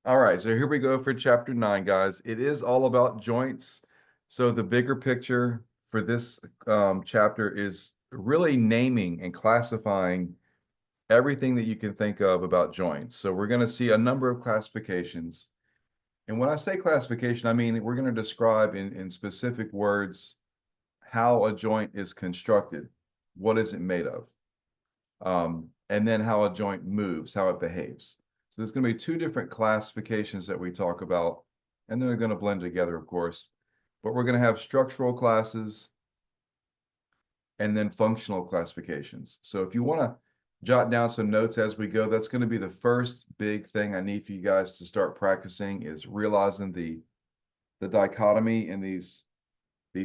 All right, so here we go for chapter 9, guys. It is all about joints. So the bigger picture for this chapter is really naming and classifying everything that you can think of about joints. So we're going to see a number of classifications. And when I say classification, I mean we're going to describe in specific words how a joint is constructed, what is it made of, and then how a joint moves, how it behaves. So there's going to be two different classifications that we talk about, and they're going to blend together, of course. But we're going to have structural classes and then functional classifications. So if you want to jot down some notes as we go, that's going to be the first big thing I need for you guys to start practicing is realizing the dichotomy in these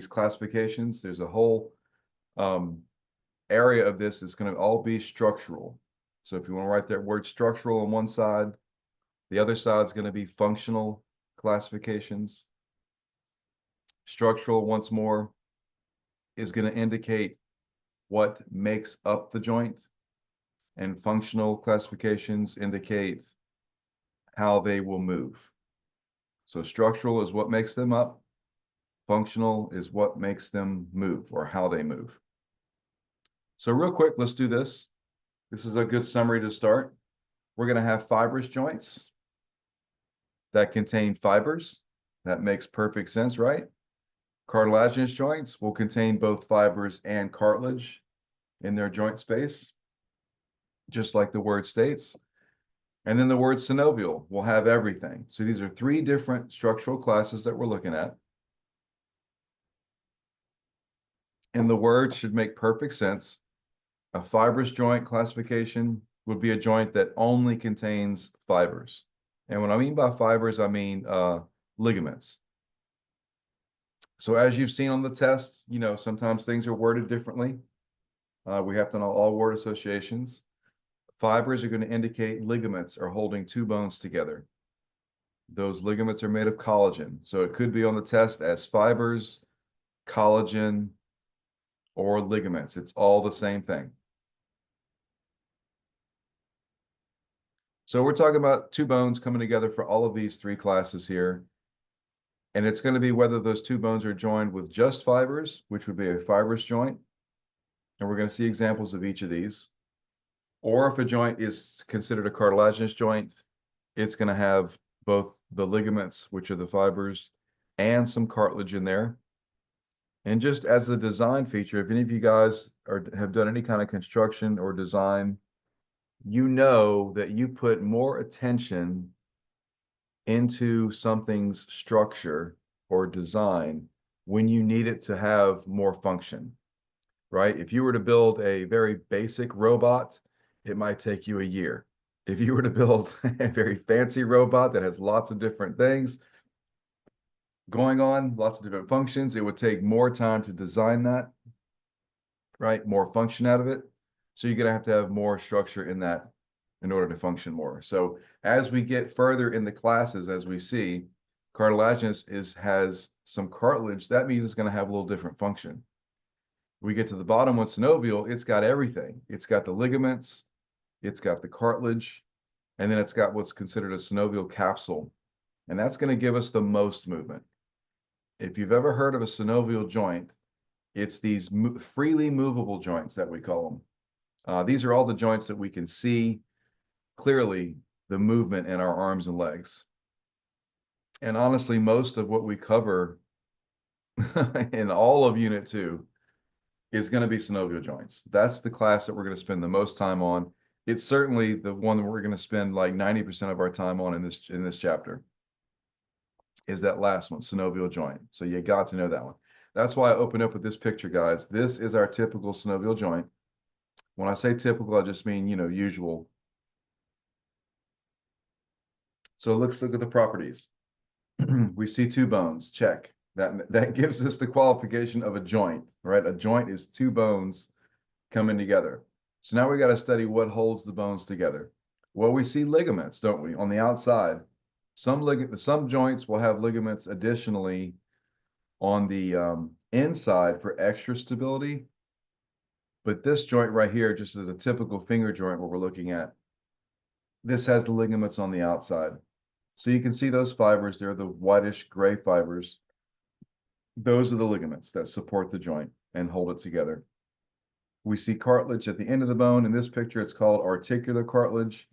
classifications. There's a whole um, area of this is going to all be structural. So if you want to write that word structural on one side, the other side is going to be functional classifications. Structural, once more, is going to indicate what makes up the joint, and functional classifications indicate how they will move. So structural is what makes them up. Functional is what makes them move or how they move. So real quick, let's do this. This is a good summary to start. We're going to have fibrous joints that contain fibers. That makes perfect sense, right? Cartilaginous joints will contain both fibers and cartilage in their joint space, just like the word states. And then the word synovial will have everything. So these are three different structural classes that we're looking at. And the word should make perfect sense. A fibrous joint classification would be a joint that only contains fibers. And what I mean by fibers, I mean ligaments. So as you've seen on the test, sometimes things are worded differently. We have to know all word associations. Fibers are going to indicate ligaments are holding two bones together. Those ligaments are made of collagen. So it could be on the test as fibers, collagen, or ligaments. It's all the same thing. So we're talking about two bones coming together for all of these three classes here. And it's going to be whether those two bones are joined with just fibers, which would be a fibrous joint. And we're going to see examples of each of these. Or if a joint is considered a cartilaginous joint, it's going to have both the ligaments, which are the fibers, and some cartilage in there. And just as a design feature, if any of you guys have done any kind of construction or design, you know that you put more attention into something's structure or design when you need it to have more function, right? If you were to build a very basic robot, it might take you a year. If you were to build a very fancy robot that has lots of different things going on, lots of different functions, it would take more time to design that, right? More function out of it. So you're going to have more structure in that in order to function more. So as we get further in the classes, as we see, cartilaginous has some cartilage. That means it's going to have a little different function. We get to the bottom one, synovial, it's got everything. It's got the ligaments, it's got the cartilage, and then it's got what's considered a synovial capsule. And that's going to give us the most movement. If you've ever heard of a synovial joint, it's these freely movable joints that we call them. These are all the joints that we can see clearly the movement in our arms and legs. And honestly, most of what we cover in all of Unit 2 is going to be synovial joints. That's the class that we're going to spend the most time on. It's certainly the one that we're going to spend like 90% of our time on in this chapter is that last one, synovial joint. So you got to know that one. That's why I open up with this picture, guys. This is our typical synovial joint. When I say typical, I just mean, usual. So let's look at the properties. We see two bones, check. That gives us the qualification of a joint, right? A joint is two bones coming together. So now we got to study what holds the bones together. Well, we see ligaments, don't we, on the outside. Some joints will have ligaments additionally on the inside for extra stability. But this joint right here, just as a typical finger joint, what we're looking at, this has the ligaments on the outside. So you can see those fibers, they're the whitish gray fibers. Those are the ligaments that support the joint and hold it together. We see cartilage at the end of the bone. In this picture, it's called articular cartilage.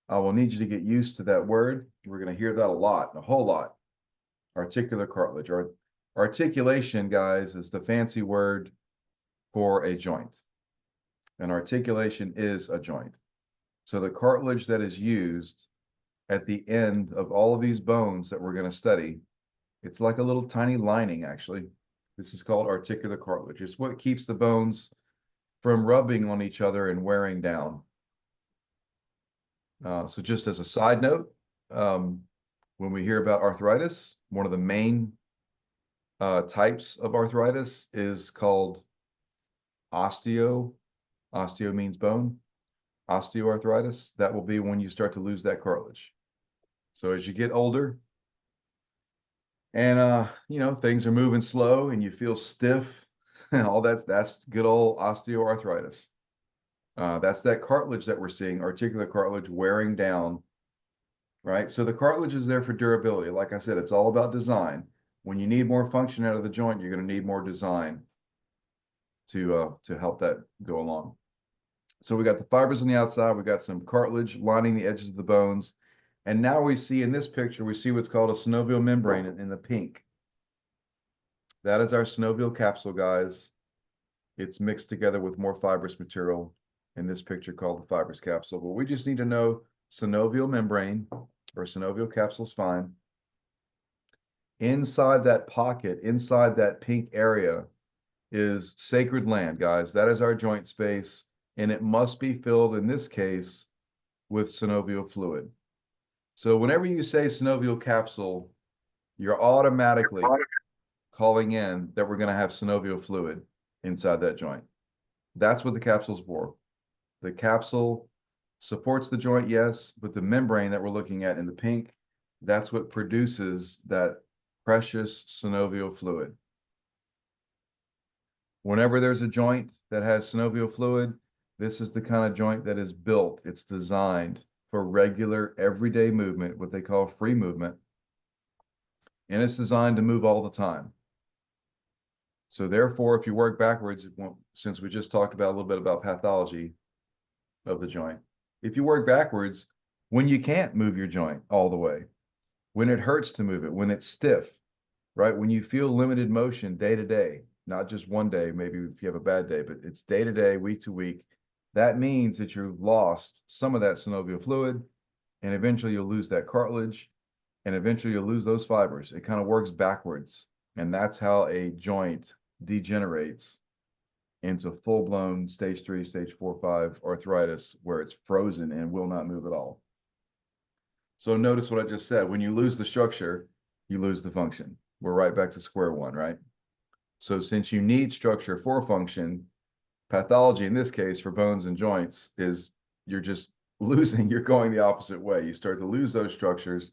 I will need you to get used to that word. We're going to hear that a lot, a whole lot. Articular cartilage. Or articulation, guys, is the fancy word for a joint. And articulation is a joint. So the cartilage that is used at the end of all of these bones that we're going to study, it's like a little tiny lining, actually. This is called articular cartilage. It's what keeps the bones from rubbing on each other and wearing down. So just as a side note, when we hear about arthritis, one of the main types of arthritis is called osteo. Osteo means bone. Osteoarthritis, that will be when you start to lose that cartilage. So as you get older and things are moving slow and you feel stiff, all that's good old osteoarthritis. That's that cartilage that we're seeing, articular cartilage wearing down, right? So the cartilage is there for durability. Like I said, it's all about design. When you need more function out of the joint, you're going to need more design to help that go along. So we got the fibers on the outside, we got some cartilage lining the edges of the bones. And now we see in this picture, we see what's called a synovial membrane in the pink. That is our synovial capsule, guys. It's mixed together with more fibrous material in this picture called the fibrous capsule. But we just need to know synovial membrane or synovial capsule is fine. Inside that pocket, inside that pink area is sacred land, guys. That is our joint space, and it must be filled, in this case, with synovial fluid. So whenever you say synovial capsule, you're automatically calling in that we're going to have synovial fluid inside that joint. That's what the capsule's for. The capsule supports the joint, yes, but the membrane that we're looking at in the pink, that's what produces that precious synovial fluid. Whenever there's a joint that has synovial fluid, this is the kind of joint that is built, it's designed for regular everyday movement, what they call free movement, and it's designed to move all the time. So therefore, if you work backwards, since we just talked about a little bit about pathology of the joint, if you work backwards, when you can't move your joint all the way, when it hurts to move it, when it's stiff, right? When you feel limited motion day to day, not just one day, maybe if you have a bad day, but it's day to day, week to week, that means that you've lost some of that synovial fluid, and eventually you'll lose that cartilage, and eventually you'll lose those fibers. It kind of works backwards. And that's how a joint degenerates into full-blown stage 3, stage 4, 5 arthritis, where it's frozen and will not move at all. So notice what I just said. When you lose the structure, you lose the function. We're right back to square one, right? So since you need structure for function, pathology in this case for bones and joints is you're just losing, you're going the opposite way. You start to lose those structures,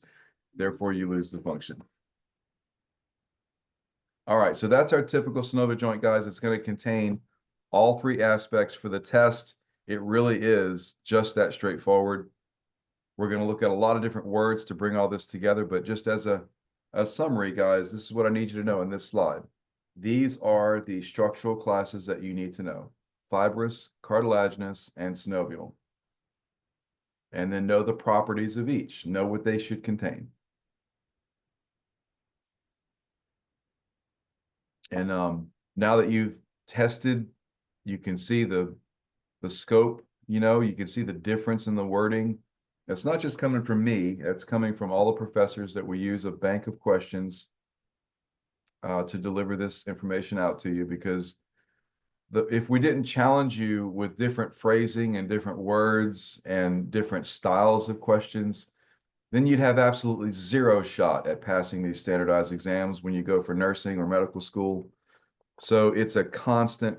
therefore you lose the function. All right, so that's our typical synovial joint, guys. It's going to contain all three aspects for the test. It really is just that straightforward. We're going to look at a lot of different words to bring all this together, but just as a summary, guys, this is what I need you to know in this slide. These are the structural classes that you need to know: fibrous, cartilaginous, and synovial. And then know the properties of each. Know what they should contain. And now that you've tested, you can see the scope, you can see the difference in the wording. It's not just coming from me, it's coming from all the professors that we use a bank of questions to deliver this information out to you, because if we didn't challenge you with different phrasing and different words and different styles of questions, then you'd have absolutely zero shot at passing these standardized exams when you go for nursing or medical school. So it's a constant,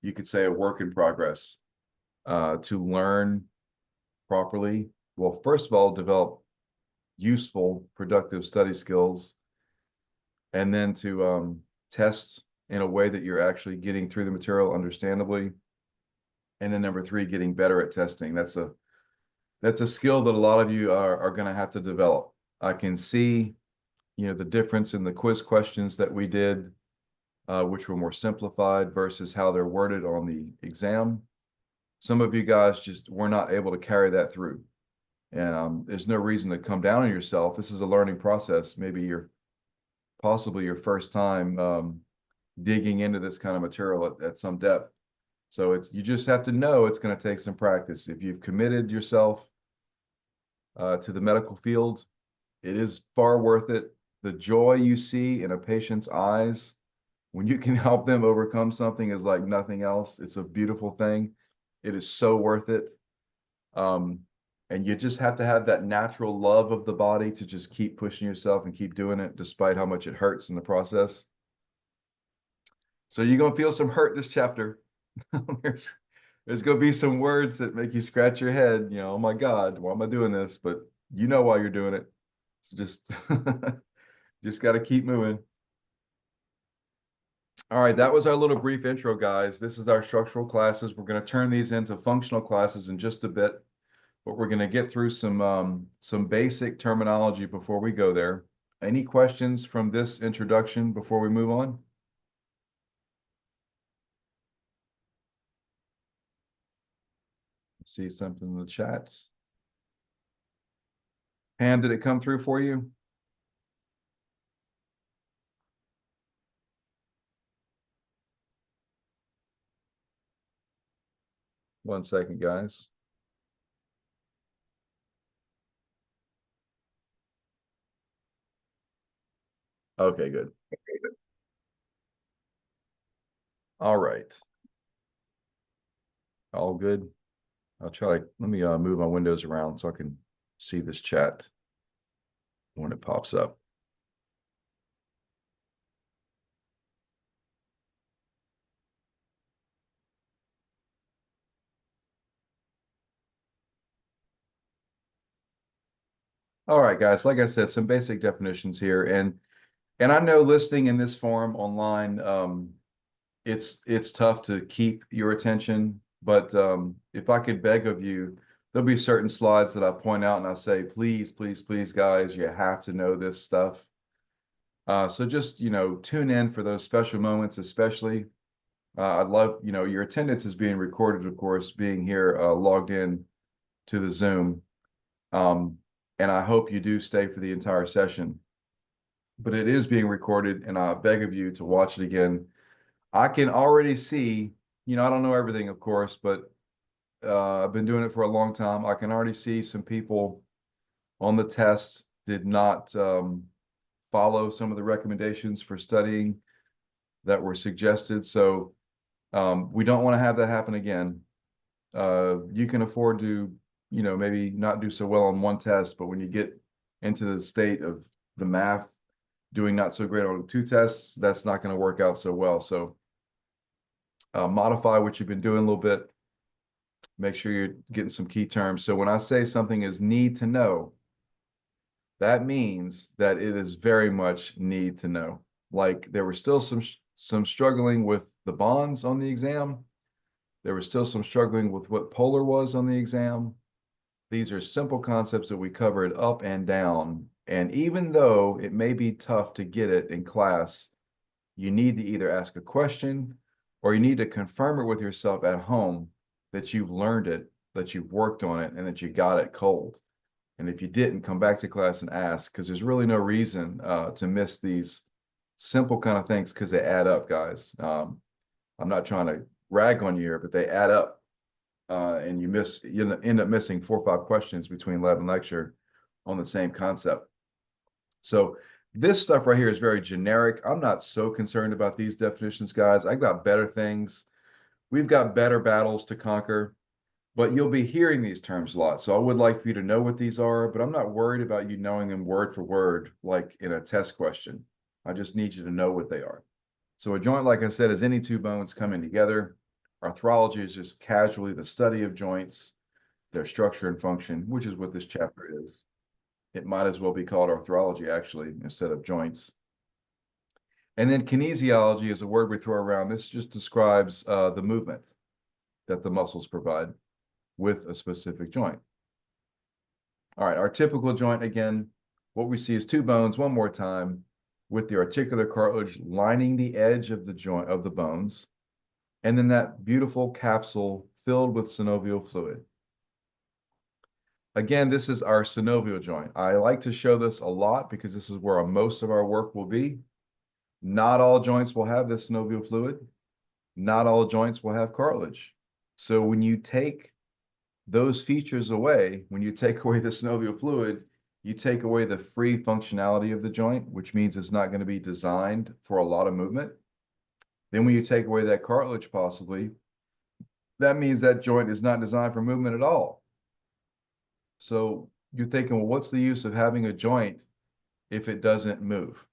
you could say a work in progress to learn properly. Well, first of all, develop useful, productive study skills, and then to test in a way that you're actually getting through the material understandably. And then number 3, getting better at testing. That's That's a skill that a lot of you are going to have to develop. I can see, the difference in the quiz questions that we did, which were more simplified versus how they're worded on the exam. Some of you guys just were not able to carry that through. And there's no reason to come down on yourself. This is a learning process. Maybe you're possibly your first time digging into this kind of material at some depth. So you just have to know it's going to take some practice. If you've committed yourself to the medical field, it is far worth it. The joy you see in a patient's eyes when you can help them overcome something is like nothing else. It's a beautiful thing. It is so worth it. Um, and you just have to have that natural love of the body to just keep pushing yourself and keep doing it despite how much it hurts in the process. So you're going to feel some hurt this chapter. there's there's going to be some words that make you scratch your head, oh my God, why am I doing this? But you know why you're doing it. So just got to keep moving. All right, that was our little brief intro, guys. This is our structural classes. We're going to turn these into functional classes in just a bit, but we're going to get through some basic terminology before we go there. Any questions from this introduction before we move on? See something in the chats. Pam, did it come through for you? One second, guys. Okay, good. All right. All good. Let me move my windows around so I can see this chat when it pops up. All right, guys, like I said, some basic definitions here. And I know listening in this form online, it's tough to keep your attention. But if I could beg of you, there'll be certain slides that I point out and I say, please, please, please, guys, you have to know this stuff. So just, tune in for those special moments, especially. I'd love, your attendance is being recorded, of course, being here logged in to the Zoom. And I hope you do stay for the entire session. But it is being recorded, and I beg of you to watch it again. I can already see, I don't know everything, of course, but I've been doing it for a long time. I can already see some people on the test did not follow some of the recommendations for studying that were suggested. So we don't want to have that happen again. You can afford to, maybe not do so well on one test, but when you get into the state of the math, doing not so great on two tests, that's not going to work out so well. So modify what you've been doing a little bit. Make sure you're getting some key terms. So when I say something is need to know, that means that it is very much need to know. Like there was still some struggling with the bonds on the exam. There was still some struggling with what polar was on the exam. These are simple concepts that we covered up and down. And even though it may be tough to get it in class, you need to either ask a question or you need to confirm it with yourself at home that you've learned it, that you've worked on it, and that you got it cold. And if you didn't, come back to class and ask, because there's really no reason to miss these simple kind of things because they add up, guys. I'm not trying to rag on you here, but they add up. And you end up missing 4 or 5 questions between lab and lecture on the same concept. So this stuff right here is very generic. I'm not so concerned about these definitions, guys. I've got better things. We've got better battles to conquer, but you'll be hearing these terms a lot. So I would like for you to know what these are, but I'm not worried about you knowing them word for word, like in a test question. I just need you to know what they are. So a joint, like I said, is any two bones coming together. Arthrology is just casually the study of joints, their structure and function, which is what this chapter is. It might as well be called arthrology, actually, instead of joints. And then kinesiology is a word we throw around. This just describes the movement that the muscles provide with a specific joint. All right, our typical joint, again, what we see is two bones, one more time, with the articular cartilage lining the edge of the joint of the bones, and then that beautiful capsule filled with synovial fluid. Again, this is our synovial joint. I like to show this a lot because this is where most of our work will be. Not all joints will have this synovial fluid. Not all joints will have cartilage. So when you take those features away, when you take away the synovial fluid, you take away the free functionality of the joint, which means it's not going to be designed for a lot of movement. Then when you take away that cartilage possibly, that means that joint is not designed for movement at all. So you're thinking, well, what's the use of having a joint if it doesn't move?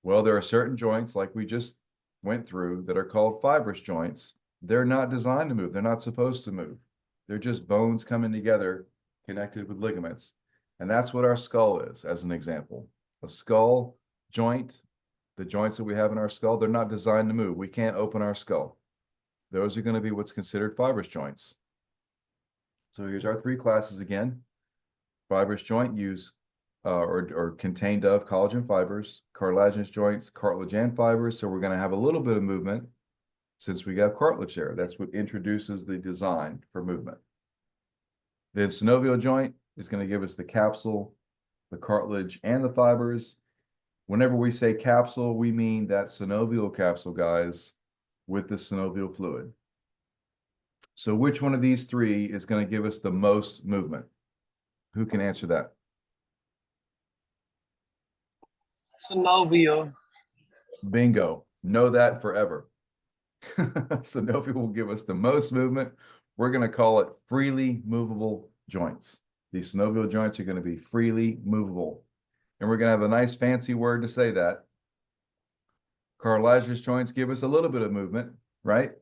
Well, there are certain joints like we just went through that are called fibrous joints. They're not designed to move. They're not supposed to move. They're just bones coming together connected with ligaments. And that's what our skull is, as an example. A skull joint, the joints that we have in our skull, they're not designed to move. We can't open our skull. Those are going to be what's considered fibrous joints. So here's our three classes again. Fibrous joint use or contained of collagen fibers, cartilaginous joints, cartilage and fibers. So we're going to have a little bit of movement since we got cartilage there. That's what introduces the design for movement. The synovial joint is going to give us the capsule, the cartilage, and the fibers. Whenever we say capsule, we mean that synovial capsule, guys, with the synovial fluid. So which one of these three is going to give us the most movement? Who can answer that? Synovial. Bingo. Know that forever. Synovial will give us the most movement. We're going to call it freely movable joints. These synovial joints are going to be freely movable. And we're going to have a nice fancy word to say that. Cartilaginous joints give us a little bit of movement, right?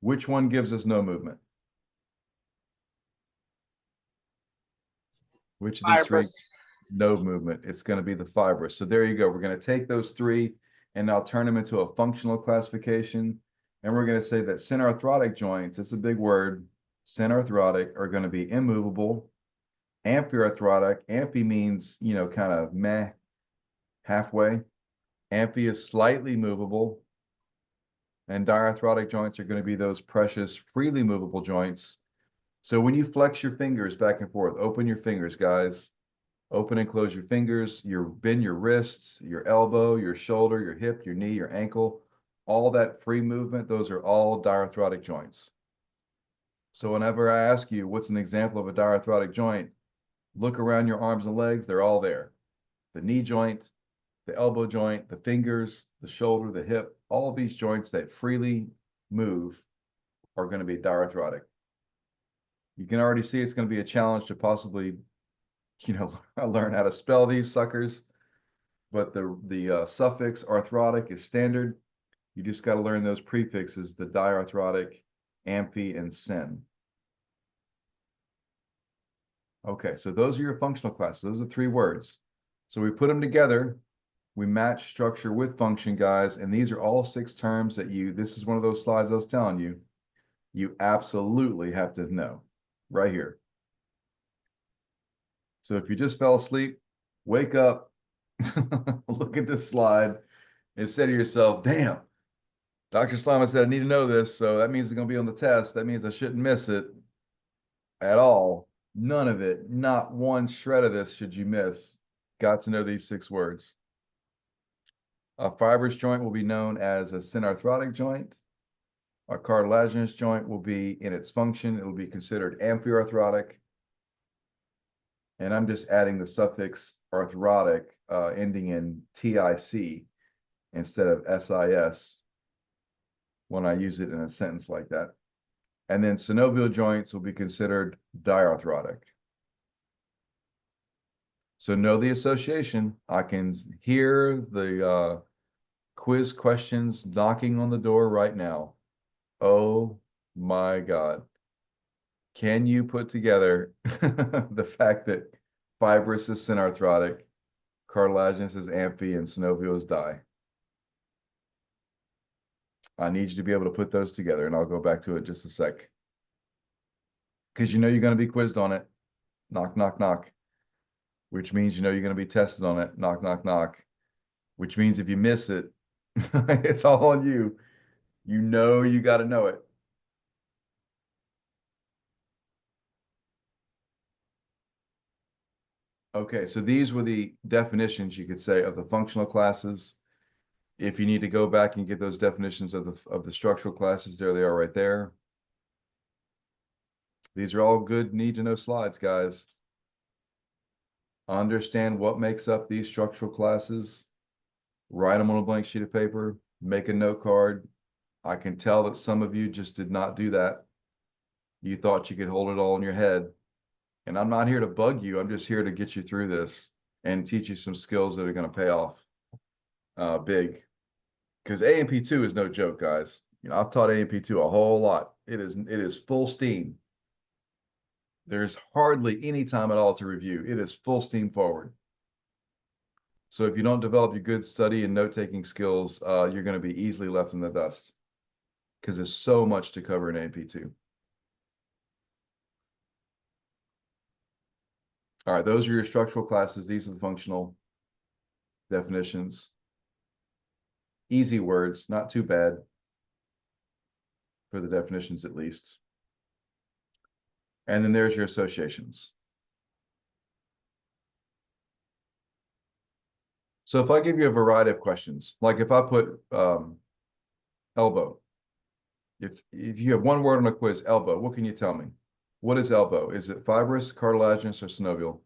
Which one gives us no movement? Which of these three? Fibrous. No movement. It's going to be the fibrous. So there you go. We're going to take those three and now turn them into a functional classification. And we're going to say that synarthrotic joints, it's a big word, synarthrotic are going to be immovable. Amphiarthrotic, amphi means, kind of meh, halfway. Amphi is slightly movable. And diarthrotic joints are going to be those precious, freely movable joints. So when you flex your fingers back and forth, open your fingers, guys. Open and close your fingers, bend your wrists, your elbow, your shoulder, your hip, your knee, your ankle, all that free movement, those are all diarthrotic joints. So whenever I ask you, what's an example of a diarthrotic joint? Look around your arms and legs, they're all there. The knee joint, the elbow joint, the fingers, the shoulder, the hip, all of these joints that freely move are going to be diarthrotic. You can already see it's going to be a challenge to possibly learn how to spell these suckers, but the suffix arthrotic is standard. You just got to learn those prefixes, the diarthrotic, amphi, and syn. Okay, so those are your functional classes. Those are three words. So we put them together, we match structure with function, guys, and these are all six terms that this is one of those slides I was telling you, you absolutely have to know right here. So if you just fell asleep, wake up, look at this slide, and say to yourself, damn, Dr. Sliman said I need to know this, so that means it's going to be on the test. That means I shouldn't miss it at all. None of it, not one shred of this should you miss. Got to know these six words. A fibrous joint will be known as a synarthrotic joint. A cartilaginous joint will be in its function, it will be considered amphiarthrotic. And I'm just adding the suffix arthrotic ending in TIC instead of SIS when I use it in a sentence like that. And then synovial joints will be considered diarthrotic. So know the association. I can hear the quiz questions knocking on the door right now. Oh my God. Can you put together the fact that fibrous is synarthrotic, cartilaginous is amphi, and synovial is di? I need you to be able to put those together, and I'll go back to it just a sec. Because you're going to be quizzed on it. knock, knock, knock, which means you know you're going to be tested on it, knock, knock, knock, which means if you miss it, it's all on you. You know you got to know it. Okay, so these were the definitions you could say of the functional classes. If you need to go back and get those definitions of the structural classes, there they are right there. These are all good need to know slides, guys. Understand what makes up these structural classes. Write them on a blank sheet of paper, make a note card. I can tell that some of you just did not do that. You thought you could hold it all in your head. And I'm not here to bug you. I'm just here to get you through this and teach you some skills that are going to pay off big. Because AMP2 is no joke, guys. You know, I've taught AMP2 a whole lot. It is full steam. There's hardly any time at all to review. It is full steam forward. So if you don't develop your good study and note-taking skills, you're going to be easily left in the dust because there's so much to cover in AMP2. All right, those are your structural classes. These are the functional definitions. Easy words, not too bad for the definitions at least. And then there's your associations. So if I give you a variety of questions, like if I put elbow, if you have one word on a quiz, elbow, what can you tell me? What is elbow? Is it fibrous, cartilaginous, or synovial?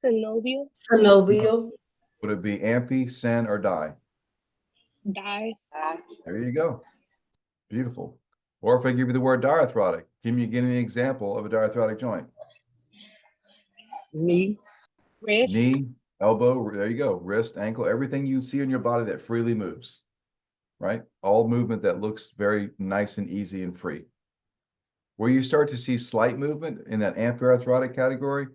Synovial. Synovial. Would it be ampy, sen, or die? Die. There you go. Beautiful. Or if I give you the word diarthrotic, can you give me an example of a diarthrotic joint? Knee. Wrist. Knee, elbow, there you go. Wrist, ankle, everything you see in your body that freely moves, right? All movement that looks very nice and easy and free. Where you start to see slight movement in that amphiarthrotic category,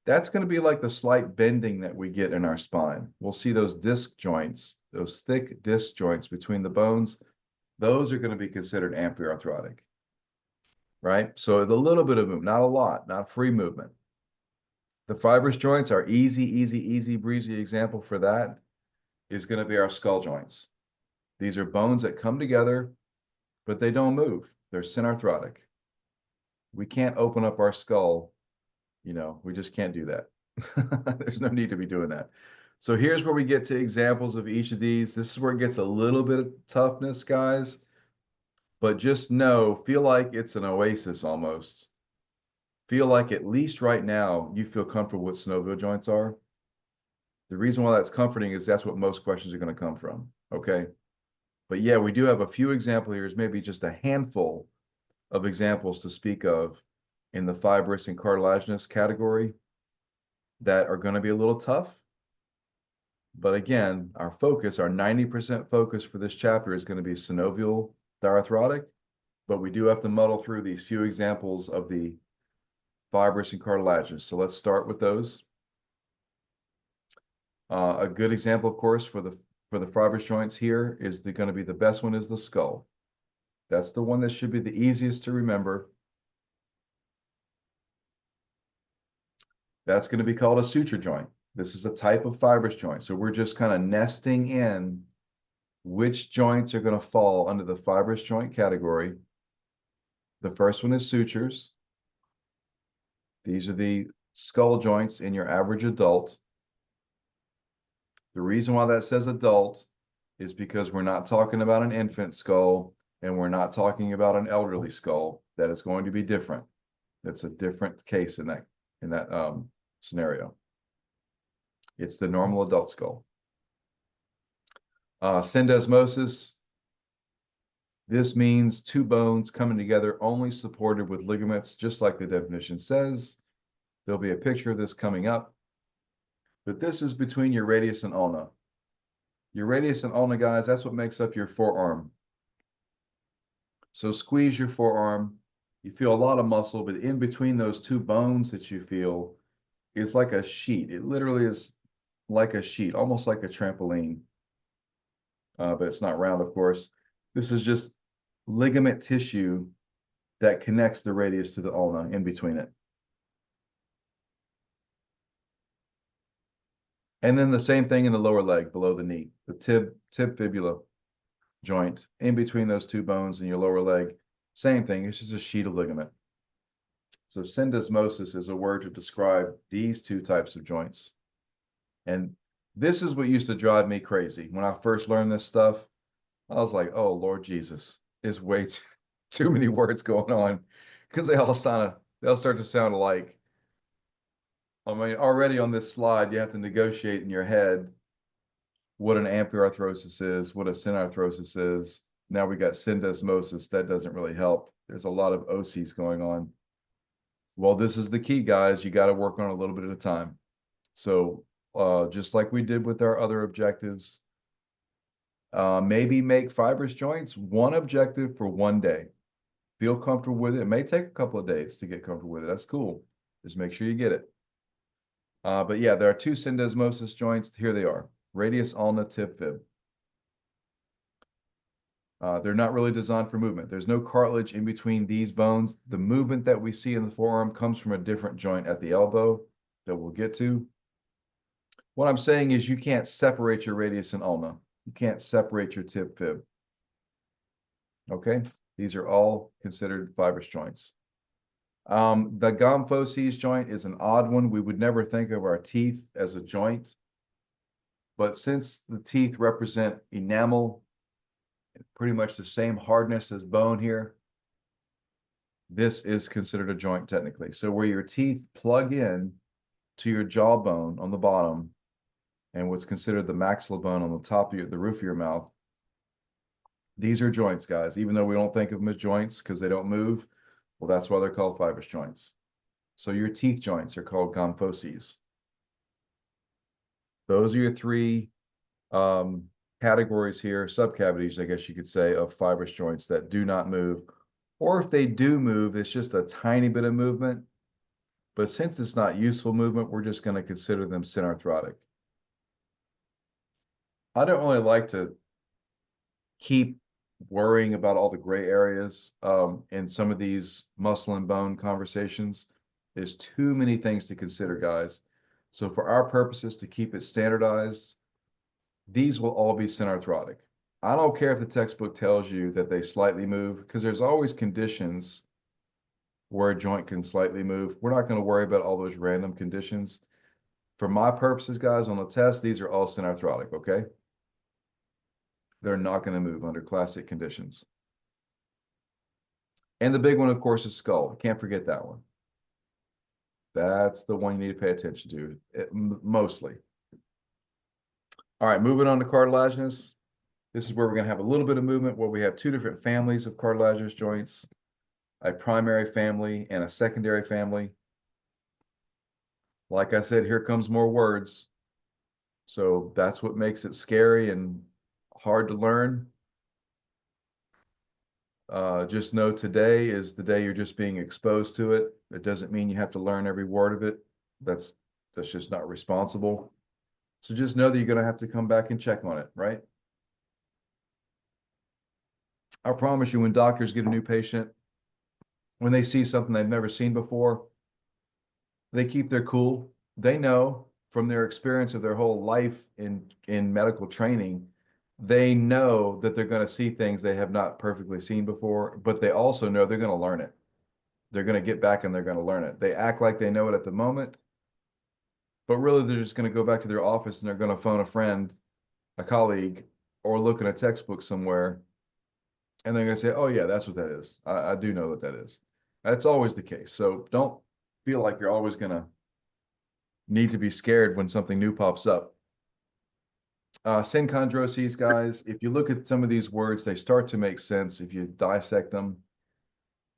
that's going to be like the slight bending that we get in our spine. We'll see those disc joints, those thick disc joints between the bones. Those are going to be considered amphiarthrotic, right? So a little bit of movement, not a lot, not free movement. The fibrous joints are easy, breezy example for that is going to be our skull joints. These are bones that come together, but they don't move. They're synarthrotic. We can't open up our skull. You know, we just can't do that. There's no need to be doing that. So here's where we get to examples of each of these. This is where it gets a little bit of toughness, guys. But just know, feel like it's an oasis almost. Feel like at least right now you feel comfortable what synovial joints are. The reason why that's comforting is that's what most questions are going to come from. Okay. But yeah, we do have a few examples here, maybe just a handful of examples to speak of in the fibrous and cartilaginous category that are going to be a little tough. But again, our focus, our 90% focus for this chapter is going to be synovial diarthrotic, but we do have to muddle through these few examples of the fibrous and cartilaginous. So let's start with those. A good example, of course, for the fibrous joints here is going to be the best one is the skull. That's the one that should be the easiest to remember. That's going to be called a suture joint. This is a type of fibrous joint. So we're just kind of nesting in which joints are going to fall under the fibrous joint category. The first one is sutures. These are the skull joints in your average adult. The reason why that says adult is because we're not talking about an infant skull and we're not talking about an elderly skull. That is going to be different. That's a different case in that scenario. It's the normal adult skull. Syndesmosis. This means two bones coming together only supported with ligaments, just like the definition says. There'll be a picture of this coming up. But this is between your radius and ulna. Your radius and ulna, guys, that's what makes up your forearm. So squeeze your forearm. You feel a lot of muscle, but in between those two bones that you feel is like a sheet. It literally is like a sheet, almost like a trampoline. But it's not round, of course. This is just ligament tissue that connects the radius to the ulna in between it. And then the same thing in the lower leg below the knee, the tib fibula joint in between those two bones in your lower leg. Same thing, it's just a sheet of ligament. So syndesmosis is a word to describe these two types of joints. And this is what used to drive me crazy. When I first learned this stuff, I was like, oh, Lord Jesus, there's way too many words going on because they all start to sound alike. I mean, already on this slide, you have to negotiate in your head what an ampiarthrosis is, what a synarthrosis is. Now we got syndesmosis. That doesn't really help. There's a lot of OCs going on. Well, this is the key, guys. You got to work on it a little bit at a time. So just like we did with our other objectives, maybe make fibrous joints one objective for one day. Feel comfortable with it. It may take a couple of days to get comfortable with it. That's cool. Just make sure you get it. But yeah, there are two syndesmosis joints. Here they are. Radius ulna tib fib. They're not really designed for movement. There's no cartilage in between these bones. The movement that we see in the forearm comes from a different joint at the elbow that we'll get to. What I'm saying is you can't separate your radius and ulna. You can't separate your tib fib. Okay? These are all considered fibrous joints. The Gomphoces joint is an odd one. We would never think of our teeth as a joint. But since the teeth represent enamel, pretty much the same hardness as bone here, this is considered a joint technically. So where your teeth plug in to your jawbone on the bottom and what's considered the maxilla bone on the top of the roof of your mouth, these are joints, guys. Even though we don't think of them as joints because they don't move, well, that's why they're called fibrous joints. So your teeth joints are called Gomphoces. Those are your three categories here, subcavities, I guess you could say, of fibrous joints that do not move. Or if they do move, it's just a tiny bit of movement. But since it's not useful movement, we're just going to consider them synarthrotic. I don't really like to keep worrying about all the gray areas in some of these muscle and bone conversations. There's too many things to consider, guys. So for our purposes, to keep it standardized, these will all be synarthrotic. I don't care if the textbook tells you that they slightly move, because there's always conditions where a joint can slightly move. We're not going to worry about all those random conditions. For my purposes, guys, on the test, these are all synarthrotic, okay? They're not going to move under classic conditions. And the big one, of course, is skull. Can't forget that one. That's the one you need to pay attention to, mostly. All right, moving on to cartilaginous. This is where we're going to have a little bit of movement, where we have two different families of cartilaginous joints, a primary family and a secondary family. Like I said, here comes more words. So that's what makes it scary and hard to learn. Just know today is the day you're just being exposed to it. It doesn't mean you have to learn every word of it. That's just not responsible. So just know that you're going to have to come back and check on it, right? I promise you, when doctors get a new patient, when they see something they've never seen before, they keep their cool. They know from their experience of their whole life in medical training, they know that they're going to see things they have not perfectly seen before, but they also know they're going to learn it. They're going to get back and they're going to learn it. They act like they know it at the moment, but really they're just going to go back to their office and they're going to phone a friend, a colleague, or look in a textbook somewhere, and they're going to say, oh yeah, that's what that is. I do know what that is. That's always the case. So don't feel like you're always going to need to be scared when something new pops up. Synchondroses, guys, if you look at some of these words, they start to make sense if you dissect them.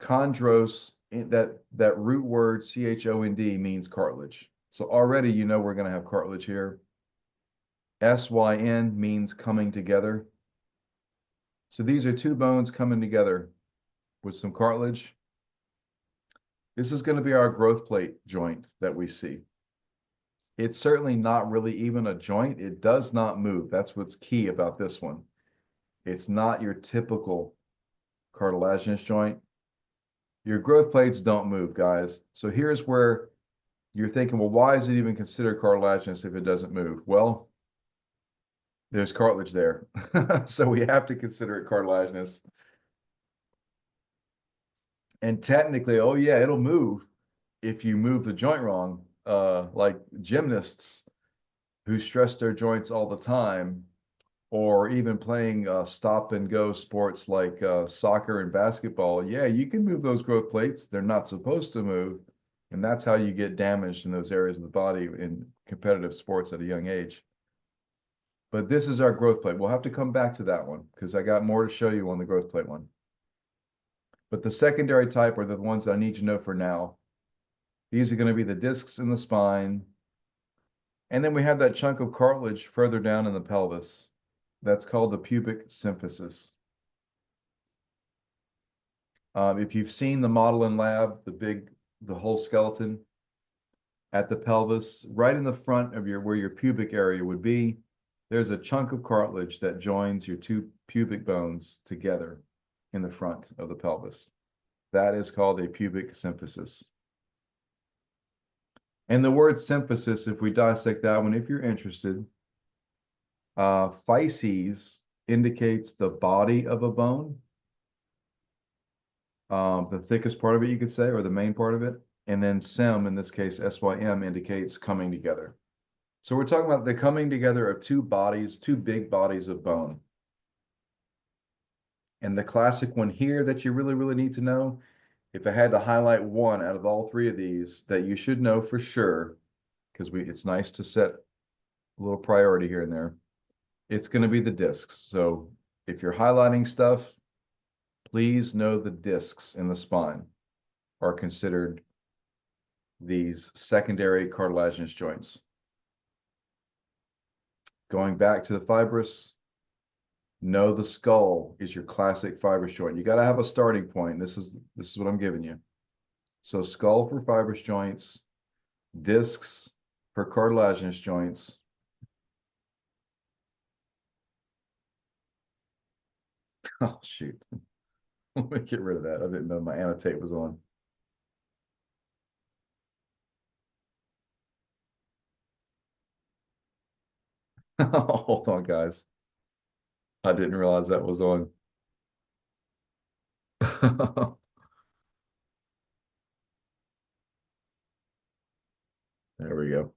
Chondros, that root word chond means cartilage. So already you know we're going to have cartilage here. Syn means coming together. So these are two bones coming together with some cartilage. This is going to be our growth plate joint that we see. It's certainly not really even a joint. It does not move. That's what's key about this one. It's not your typical cartilaginous joint. Your growth plates don't move, guys. So here's where you're thinking, well, why is it even considered cartilaginous if it doesn't move? Well, there's cartilage there. So we have to consider it cartilaginous. And technically, oh yeah, it'll move if you move the joint wrong. Like gymnasts who stress their joints all the time, or even playing stop and go sports like soccer and basketball. Yeah, you can move those growth plates. They're not supposed to move. And that's how you get damaged in those areas of the body in competitive sports at a young age. But this is our growth plate. We'll have to come back to that one because I got more to show you on the growth plate one. But the secondary type are the ones that I need to know for now. These are going to be the discs in the spine. And then we have that chunk of cartilage further down in the pelvis. That's called the pubic symphysis. If you've seen the model in lab, the whole skeleton at the pelvis, right in the front of where your pubic area would be, there's a chunk of cartilage that joins your two pubic bones together in the front of the pelvis. That is called a pubic symphysis. And the word symphysis, if we dissect that one, if you're interested, physes indicates the body of a bone, the thickest part of it, you could say, or the main part of it. And then sym, in this case, SYM, indicates coming together. So we're talking about the coming together of two bodies, two big bodies of bone. And the classic one here that you really, really need to know, if I had to highlight one out of all three of these that you should know for sure, because it's nice to set a little priority here and there, it's going to be the discs. So if you're highlighting stuff, please know the discs in the spine are considered these secondary cartilaginous joints. Going back to the fibrous, know the skull is your classic fibrous joint. You got to have a starting point. This is what I'm giving you. So skull for fibrous joints, discs for cartilaginous joints. Oh shoot. Let me get rid of that. I didn't know my annotate was on. Hold on, guys. I didn't realize that was on. There we go.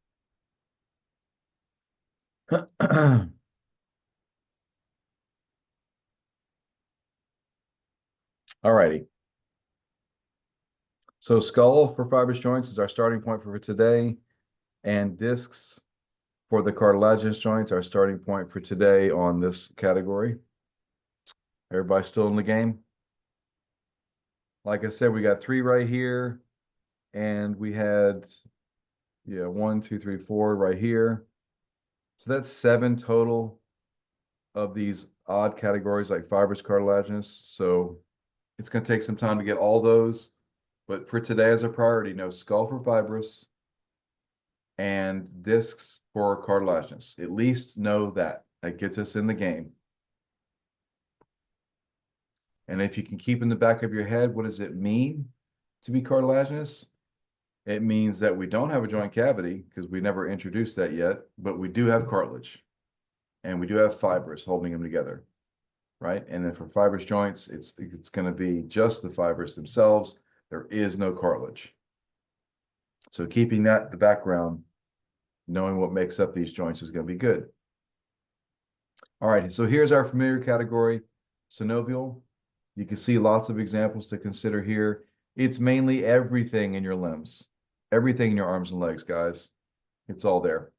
All righty. So skull for fibrous joints is our starting point for today, and discs for the cartilaginous joints, our starting point for today on this category. Everybody still in the game? Like I said, we got three right here, and we had, yeah, 1, 2, 3, 4 right here. So that's 7 total of these odd categories like fibrous cartilaginous. So it's going to take some time to get all those. But for today as a priority, no skull for fibrous and discs for cartilaginous. At least know that. That gets us in the game. And if you can keep in the back of your head, what does it mean to be cartilaginous? It means that we don't have a joint cavity because we never introduced that yet, but we do have cartilage and we do have fibers holding them together, right? And then for fibrous joints, it's going to be just the fibers themselves. There is no cartilage. So keeping that in the background, knowing what makes up these joints is going to be good. All right, so here's our familiar category, synovial. You can see lots of examples to consider here. It's mainly everything in your limbs, everything in your arms and legs, guys. It's all there.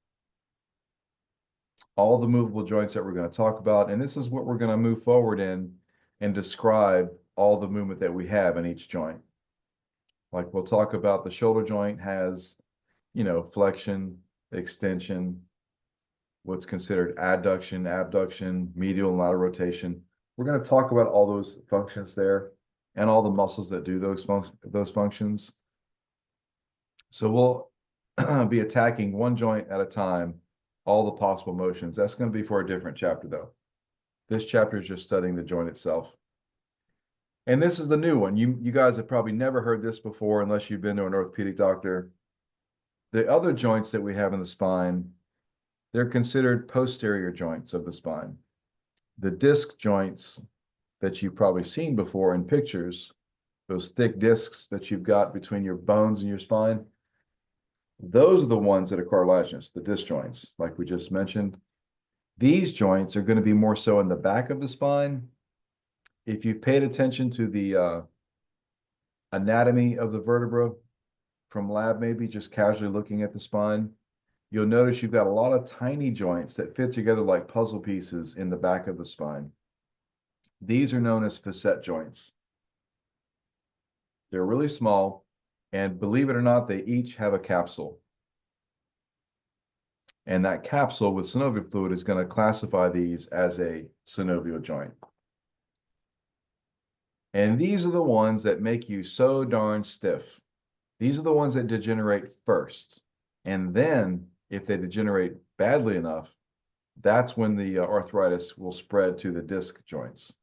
All the movable joints that we're going to talk about, and this is what we're going to move forward in and describe all the movement that we have in each joint. Like we'll talk about the shoulder joint has, flexion, extension, what's considered adduction, abduction, medial and lateral rotation. We're going to talk about all those functions there and all the muscles that do those functions. So we'll be attacking one joint at a time, all the possible motions. That's going to be for a different chapter, though. This chapter is just studying the joint itself. And this is the new one. You guys have probably never heard this before unless you've been to an orthopedic doctor. The other joints that we have in the spine, they're considered posterior joints of the spine. The disc joints that you've probably seen before in pictures, those thick discs that you've got between your bones and your spine, those are the ones that are cartilaginous, the disc joints, like we just mentioned. These joints are going to be more so in the back of the spine. If you've paid attention to the anatomy of the vertebra from lab, maybe just casually looking at the spine, you'll notice you've got a lot of tiny joints that fit together like puzzle pieces in the back of the spine. These are known as facet joints. They're really small, and believe it or not, they each have a capsule. And that capsule with synovial fluid is going to classify these as a synovial joint. And these are the ones that make you so darn stiff. These are the ones that degenerate first. And then, if they degenerate badly enough, that's when the arthritis will spread to the disc joints.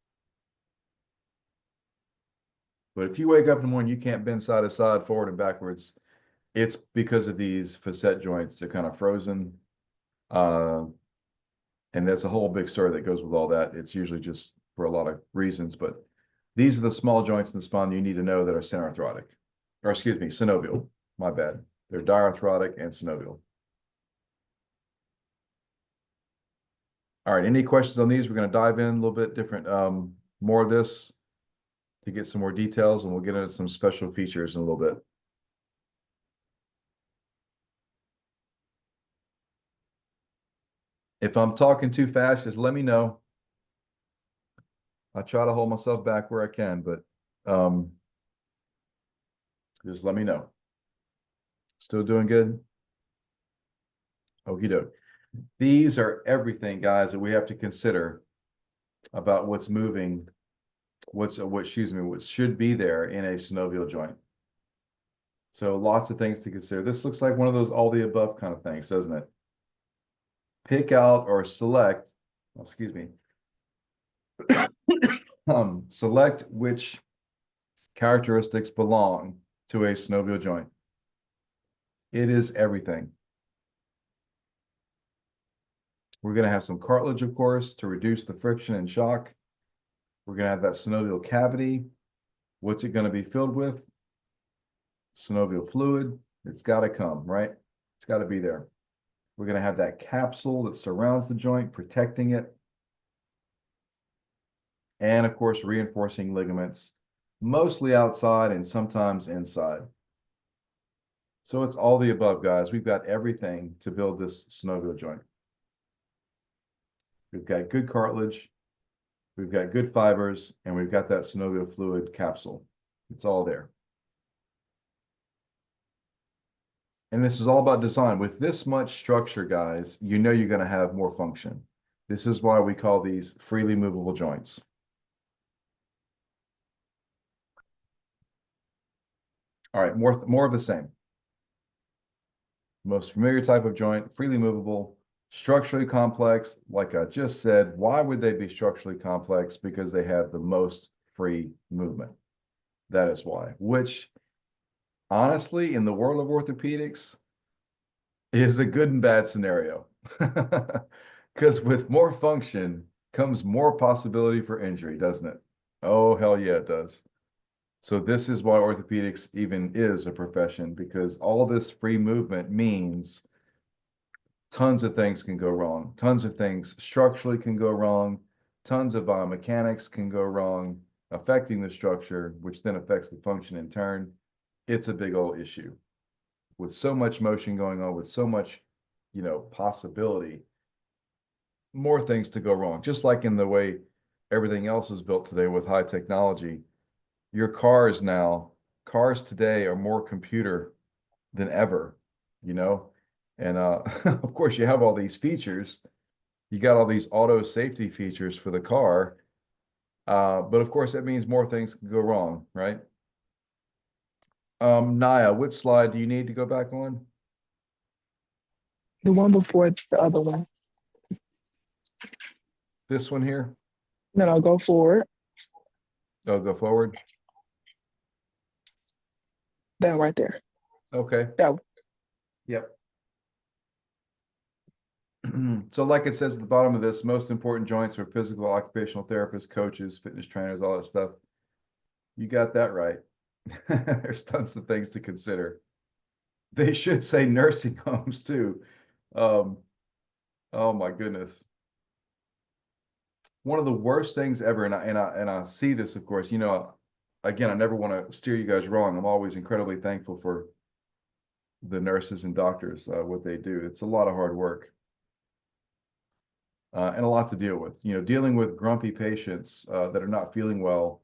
But if you wake up in the morning, you can't bend side to side, forward and backwards, it's because of these facet joints. They're kind of frozen. And there's a whole big story that goes with all that. It's usually just for a lot of reasons, but these are the small joints in the spine you need to know that are synarthrotic, or excuse me, synovial. My bad. They're diarthrotic and synovial. All right, any questions on these? We're going to dive in a little bit different, more of this to get some more details, and we'll get into some special features in a little bit. If I'm talking too fast, just let me know. I try to hold myself back where I can, but just let me know. Still doing good? Okie doke. These are everything, guys, that we have to consider about what's moving, what should be there in a synovial joint. So lots of things to consider. This looks like one of those all the above kind of things, doesn't it? Pick out or select, excuse me, select which characteristics belong to a synovial joint. It is everything. We're going to have some cartilage, of course, to reduce the friction and shock. We're going to have that synovial cavity. What's it going to be filled with? Synovial fluid. It's got to come, right? It's got to be there. We're going to have that capsule that surrounds the joint, protecting it. And of course, reinforcing ligaments, mostly outside and sometimes inside. So it's all the above, guys. We've got everything to build this synovial joint. We've got good cartilage, we've got good fibers, and we've got that synovial fluid capsule. It's all there. And this is all about design. With this much structure, guys, you know you're going to have more function. This is why we call these freely movable joints. All right, more of the same. Most familiar type of joint, freely movable, structurally complex. Like I just said, why would they be structurally complex? Because they have the most free movement. That is why, which honestly, in the world of orthopedics, is a good and bad scenario. Because with more function comes more possibility for injury, doesn't it? Oh, hell yeah, it does. So this is why orthopedics even is a profession, because all this free movement means tons of things can go wrong. Tons of things structurally can go wrong. Tons of biomechanics can go wrong, affecting the structure, which then affects the function in turn. It's a big old issue. With so much motion going on, with so much, possibility, more things to go wrong. Just like in the way everything else is built today with high technology, your cars today are more computer than ever, you know? And of course, you have all these features. You got all these auto safety features for the car. But of course, that means more things can go wrong, right? Naya, which slide do you need to go back on? The one before the other one. This one here? Then I'll go forward. Oh, go forward. That right there. Okay. That Yep. So like it says at the bottom of this, most important joints are physical, occupational therapists, coaches, fitness trainers, all that stuff. You got that right. There's tons of things to consider. They should say nursing homes too. Um, oh my goodness. One of the worst things ever, and I see this, of course, again, I never want to steer you guys wrong. I'm always incredibly thankful for the nurses and doctors, what they do. It's a lot of hard work. And a lot to deal with. Dealing with grumpy patients that are not feeling well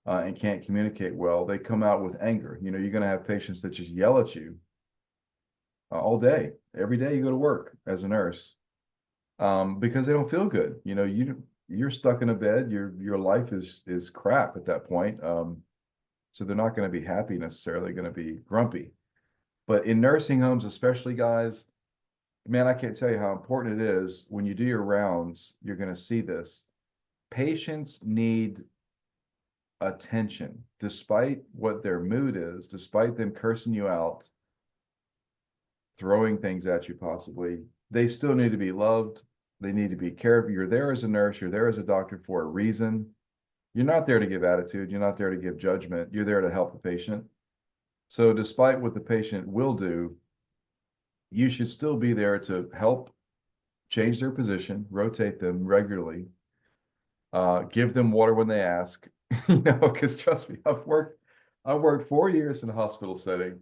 and can't communicate well, they come out with anger. You're going to have patients that just yell at you all day, every day you go to work as a nurse because they don't feel good. You're stuck in a bed. Your life is crap at that point. So they're not going to be happy necessarily. Going to be grumpy. But in nursing homes, especially guys, man, I can't tell you how important it is when you do your rounds. You're going to see this. Patients need attention, despite what their mood is, despite them cursing you out, throwing things at you possibly. They still need to be loved. They need to be cared for. You're there as a nurse, you're there as a doctor for a reason. You're not there to give attitude, you're not there to give judgment, you're there to help the patient. So despite what the patient will do, you should still be there to help change their position, rotate them regularly, give them water when they ask, because trust me, I worked 4 years in a hospital setting,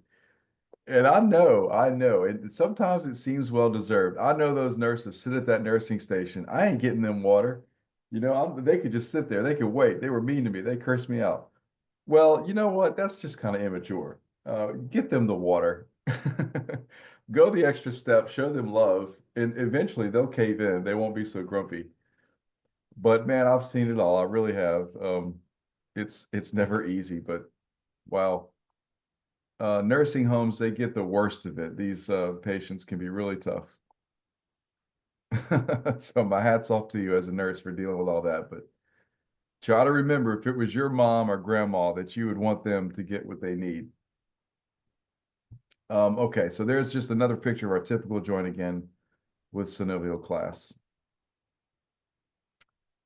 and I know, and sometimes it seems well deserved. I know those nurses sit at that nursing station. I ain't getting them water. They could just sit there. They could wait. They were mean to me. They cursed me out. Well, you know what? That's just kind of immature. Get them the water. Go the extra step. Show them love, and eventually they'll cave in. They won't be so grumpy. But man, I've seen it all. I really have. It's never easy, but wow. Nursing homes, they get the worst of it. These patients can be really tough. So my hat's off to you as a nurse for dealing with all that. But try to remember if it was your mom or grandma that you would want them to get what they need. Okay, so there's just another picture of our typical joint again with synovial class.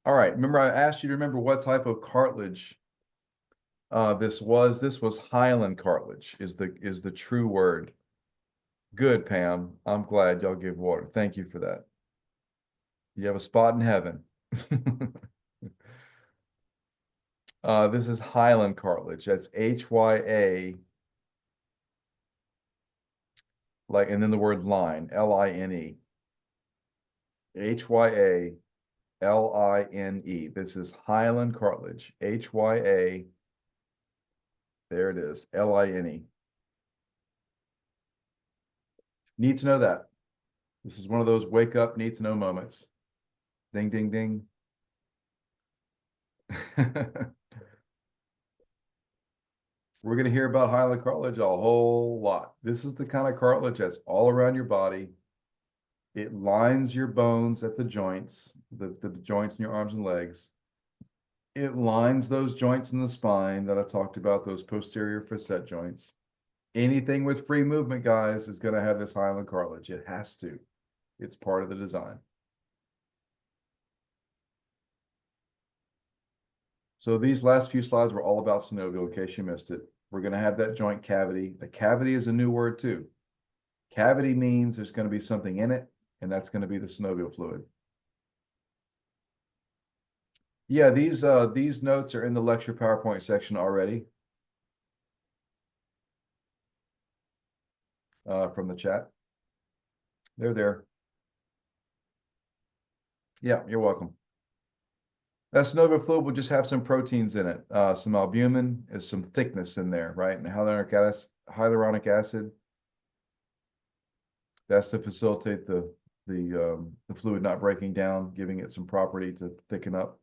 All right, remember I asked you to remember what type of cartilage this was. This was hyaline cartilage is the true word. Good, Pam. I'm glad y'all give water. Thank you for that. You have a spot in heaven. This is hyaline cartilage. That's Hya, and then the word line, Line. Hyaline. This is hyaline cartilage. Hya. There it is. Line. Need to know that. This is one of those wake up, need to know moments. Ding, ding, ding. We're going to hear about hyaline cartilage a whole lot. This is the kind of cartilage that's all around your body. It lines your bones at the joints, the joints in your arms and legs. It lines those joints in the spine that I talked about, those posterior facet joints. Anything with free movement, guys, is going to have this hyaline cartilage. It has to. It's part of the design. So these last few slides were all about synovial, in case you missed it. We're going to have that joint cavity. A cavity is a new word too. Cavity means there's going to be something in it, and that's going to be the synovial fluid. Yeah, these notes are in the lecture PowerPoint section already from the chat. They're there. Yeah, you're welcome. That synovial fluid will just have some proteins in it. Some albumin is some thickness in there, right? And hyaluronic acid, that's to facilitate the fluid not breaking down, giving it some property to thicken up,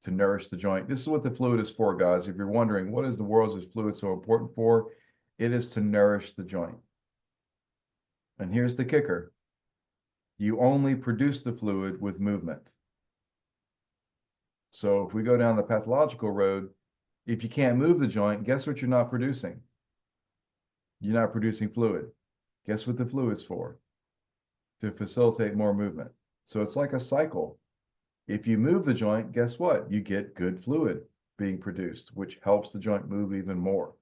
to nourish the joint. This is what the fluid is for, guys. If you're wondering, what is the world is fluid so important for? It is to nourish the joint. And here's the kicker. You only produce the fluid with movement. So if we go down the pathological road, if you can't move the joint, guess what you're not producing? You're not producing fluid. Guess what the fluid's for? To facilitate more movement. So it's like a cycle. If you move the joint, guess what? You get good fluid being produced, which helps the joint move even more.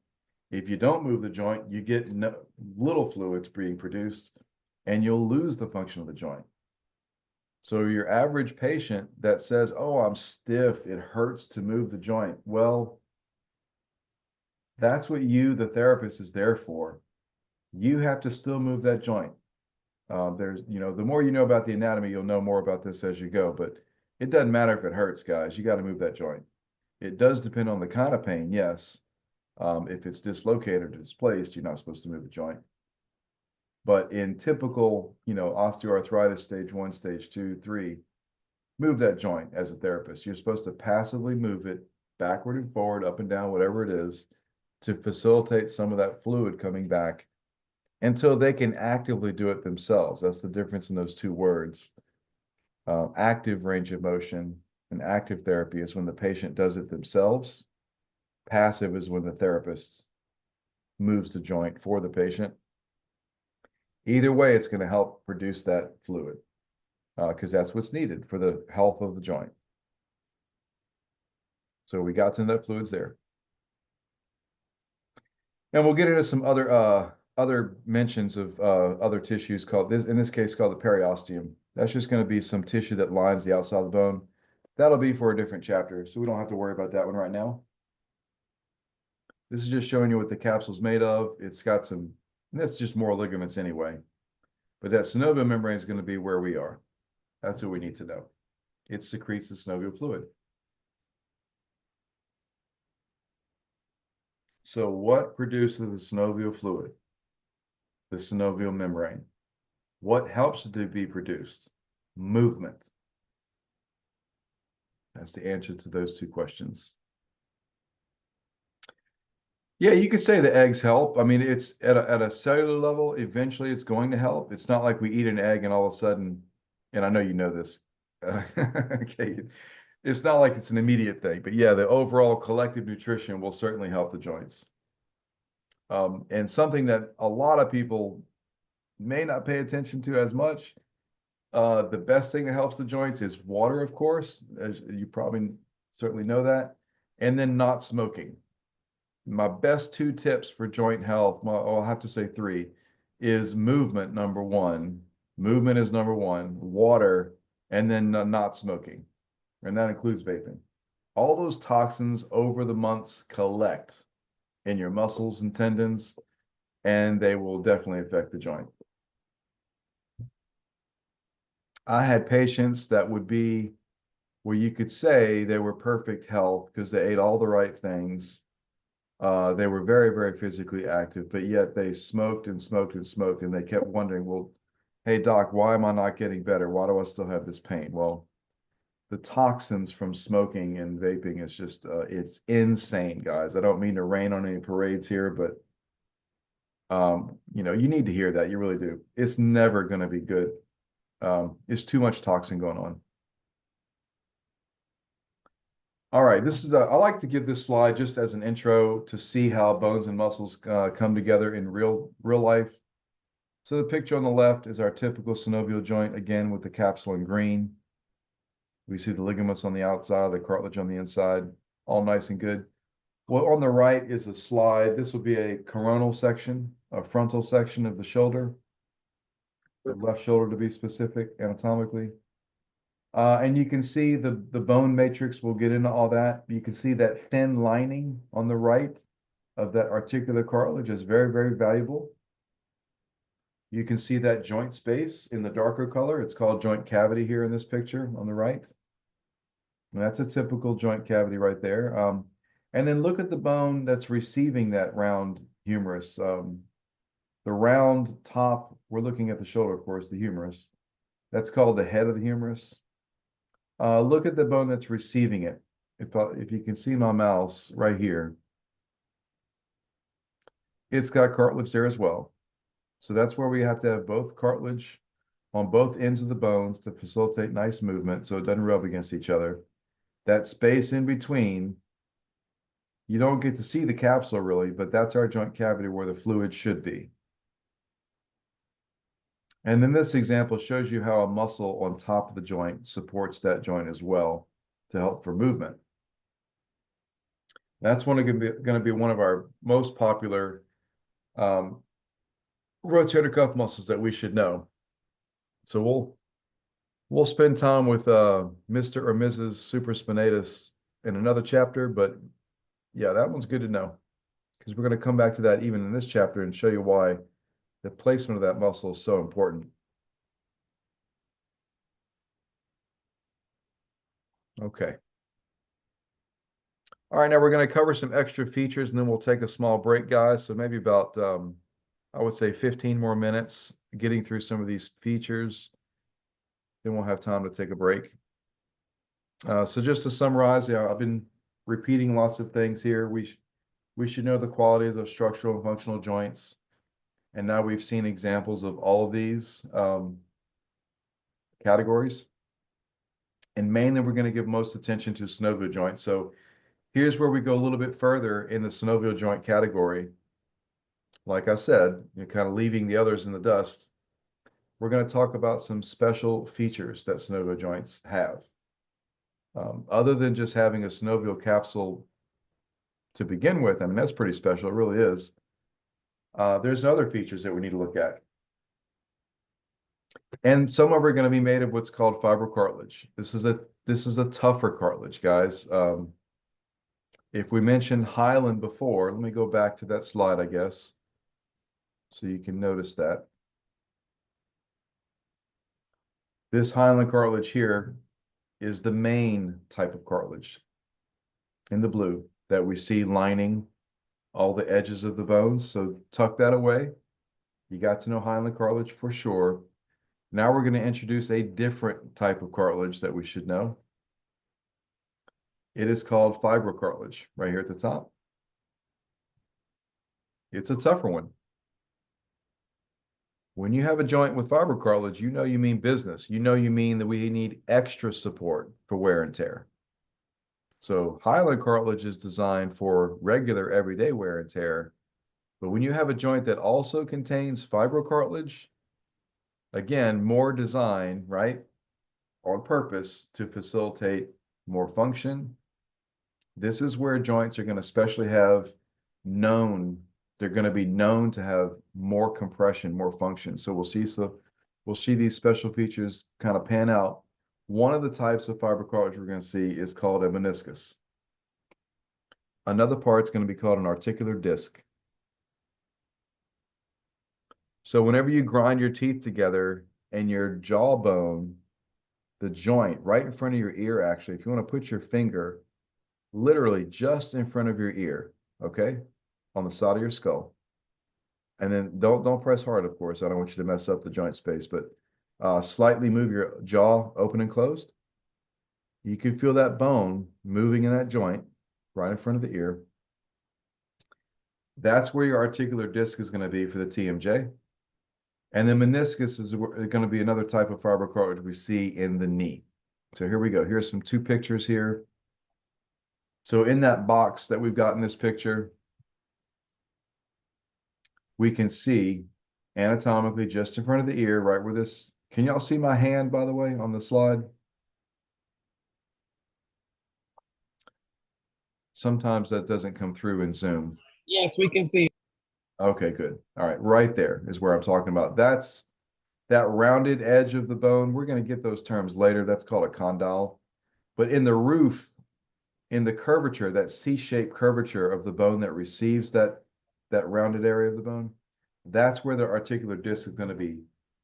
If you don't move the joint, you get little fluids being produced, and you'll lose the function of the joint. So your average patient that says, oh, I'm stiff, it hurts to move the joint. Well, that's what you, the therapist, is there for. You have to still move that joint. The more you know about the anatomy, you'll know more about this as you go, but it doesn't matter if it hurts, guys. You got to move that joint. It does depend on the kind of pain, yes. If it's dislocated or displaced, you're not supposed to move the joint. But in typical, osteoarthritis, stage 1, stage 2, 3, move that joint as a therapist. You're supposed to passively move it backward and forward, up and down, whatever it is, to facilitate some of that fluid coming back until they can actively do it themselves. That's the difference in those two words. Active range of motion and active therapy is when the patient does it themselves. Passive is when the therapist moves the joint for the patient. Either way, it's going to help produce that fluid because that's what's needed for the health of the joint. So we got some of that fluids there. And we'll get into some other mentions of other tissues called this, in this case, called the periosteum. That's just going to be some tissue that lines the outside of the bone. That'll be for a different chapter, so we don't have to worry about that one right now. This is just showing you what the capsule's made of. It's got some, that's just more ligaments anyway. But that synovial membrane is going to be where we are. That's what we need to know. It secretes the synovial fluid. So what produces the synovial fluid? The synovial membrane. What helps it to be produced? Movement. That's the answer to those two questions. Yeah, you could say the eggs help. I mean, it's at a cellular level, eventually it's going to help. It's not like we eat an egg and all of a sudden, and I know you know this, okay, it's not like it's an immediate thing, but yeah, the overall collective nutrition will certainly help the joints. And something that a lot of people may not pay attention to as much, the best thing that helps the joints is water, of course, as you probably certainly know that, and then not smoking. My best 2 tips for joint health, I'll have to say 3, is movement, number 1. Movement is number 1, water, and then not smoking. And that includes vaping. All those toxins over the months collect in your muscles and tendons, and they will definitely affect the joint. I had patients that would be where you could say they were perfect health because they ate all the right things. They were very, very physically active, but yet they smoked and smoked and smoked, and they kept wondering, well, hey, doc, why am I not getting better? Why do I still have this pain? Well, the toxins from smoking and vaping is just, it's insane, guys. I don't mean to rain on any parades here, but, you need to hear that. You really do. It's never going to be good. It's too much toxin going on. All right, I like to give this slide just as an intro to see how bones and muscles come together in real life. So the picture on the left is our typical synovial joint, again, with the capsule in green. We see the ligaments on the outside, the cartilage on the inside, all nice and good. Well, on the right is a slide. This will be a coronal section, a frontal section of the shoulder, the left shoulder to be specific anatomically. And you can see the bone matrix. We'll get into all that. You can see that thin lining on the right of that articular cartilage is very, very valuable. You can see that joint space in the darker color. It's called joint cavity here in this picture on the right. And that's a typical joint cavity right there. And then look at the bone that's receiving that round humerus. The round top, we're looking at the shoulder, of course, the humerus. That's called the head of the humerus. Look at the bone that's receiving it. If you can see my mouse right here, it's got cartilage there as well. So that's where we have to have both cartilage on both ends of the bones to facilitate nice movement so it doesn't rub against each other. that space in between, you don't get to see the capsule really, but that's our joint cavity where the fluid should be. And then this example shows you how a muscle on top of the joint supports that joint as well to help for movement. That's going to be one of our most popular rotator cuff muscles that we should know. So we'll spend time with Mr. or Mrs. supraspinatus in another chapter, but yeah, that one's good to know because we're going to come back to that even in this chapter and show you why the placement of that muscle is so important. Okay. All right, now we're going to cover some extra features and then we'll take a small break, guys. So maybe about, I would say 15 more minutes getting through some of these features. Then we'll have time to take a break. So just to summarize, I've been repeating lots of things here. We should know the qualities of structural and functional joints. And now we've seen examples of all of these categories. And mainly we're going to give most attention to synovial joints. So here's where we go a little bit further in the synovial joint category. Like I said, you're kind of leaving the others in the dust. We're going to talk about some special features that synovial joints have. Other than just having a synovial capsule to begin with, I mean, that's pretty special, it really is. There's other features that we need to look at. And some of them are going to be made of what's called fibrocartilage. This is a tougher cartilage, guys. If we mentioned hyaline before, let me go back to that slide, I guess, so you can notice that. This hyaline cartilage here is the main type of cartilage in the blue that we see lining all the edges of the bones. So tuck that away. You got to know hyaline cartilage for sure. Now we're going to introduce a different type of cartilage that we should know. It is called fibrocartilage right here at the top. It's a tougher one. When you have a joint with fibrocartilage, you know you mean business. You know you mean that we need extra support for wear and tear. So hyaline cartilage is designed for regular everyday wear and tear. But when you have a joint that also contains fibrocartilage, again, more design, right, on purpose to facilitate more function. This is where joints are going to especially have they're going to be known to have more compression, more function. So we'll see these special features kind of pan out. One of the types of fibrocartilage we're going to see is called a meniscus. Another part is going to be called an articular disc. So whenever you grind your teeth together and your jawbone, the joint right in front of your ear, actually, if you want to put your finger literally just in front of your ear, okay, on the side of your skull. And then don't press hard, of course. I don't want you to mess up the joint space, but slightly move your jaw open and closed. You can feel that bone moving in that joint right in front of the ear. That's where your articular disc is going to be for the TMJ. And then meniscus is going to be another type of fibrocartilage we see in the knee. So here we go. Here's two pictures here. So in that box that we've got in this picture, we can see anatomically just in front of the ear, right where this, can y'all see my hand, by the way, on the slide? Sometimes that doesn't come through in Zoom. Yes, we can see. Okay, good. All right, right there is where I'm talking about. That's that rounded edge of the bone. We're going to get those terms later. That's called a condyle. But in the roof, in the curvature, that C-shaped curvature of the bone that receives that rounded area of the bone, that's where the articular disc is going to be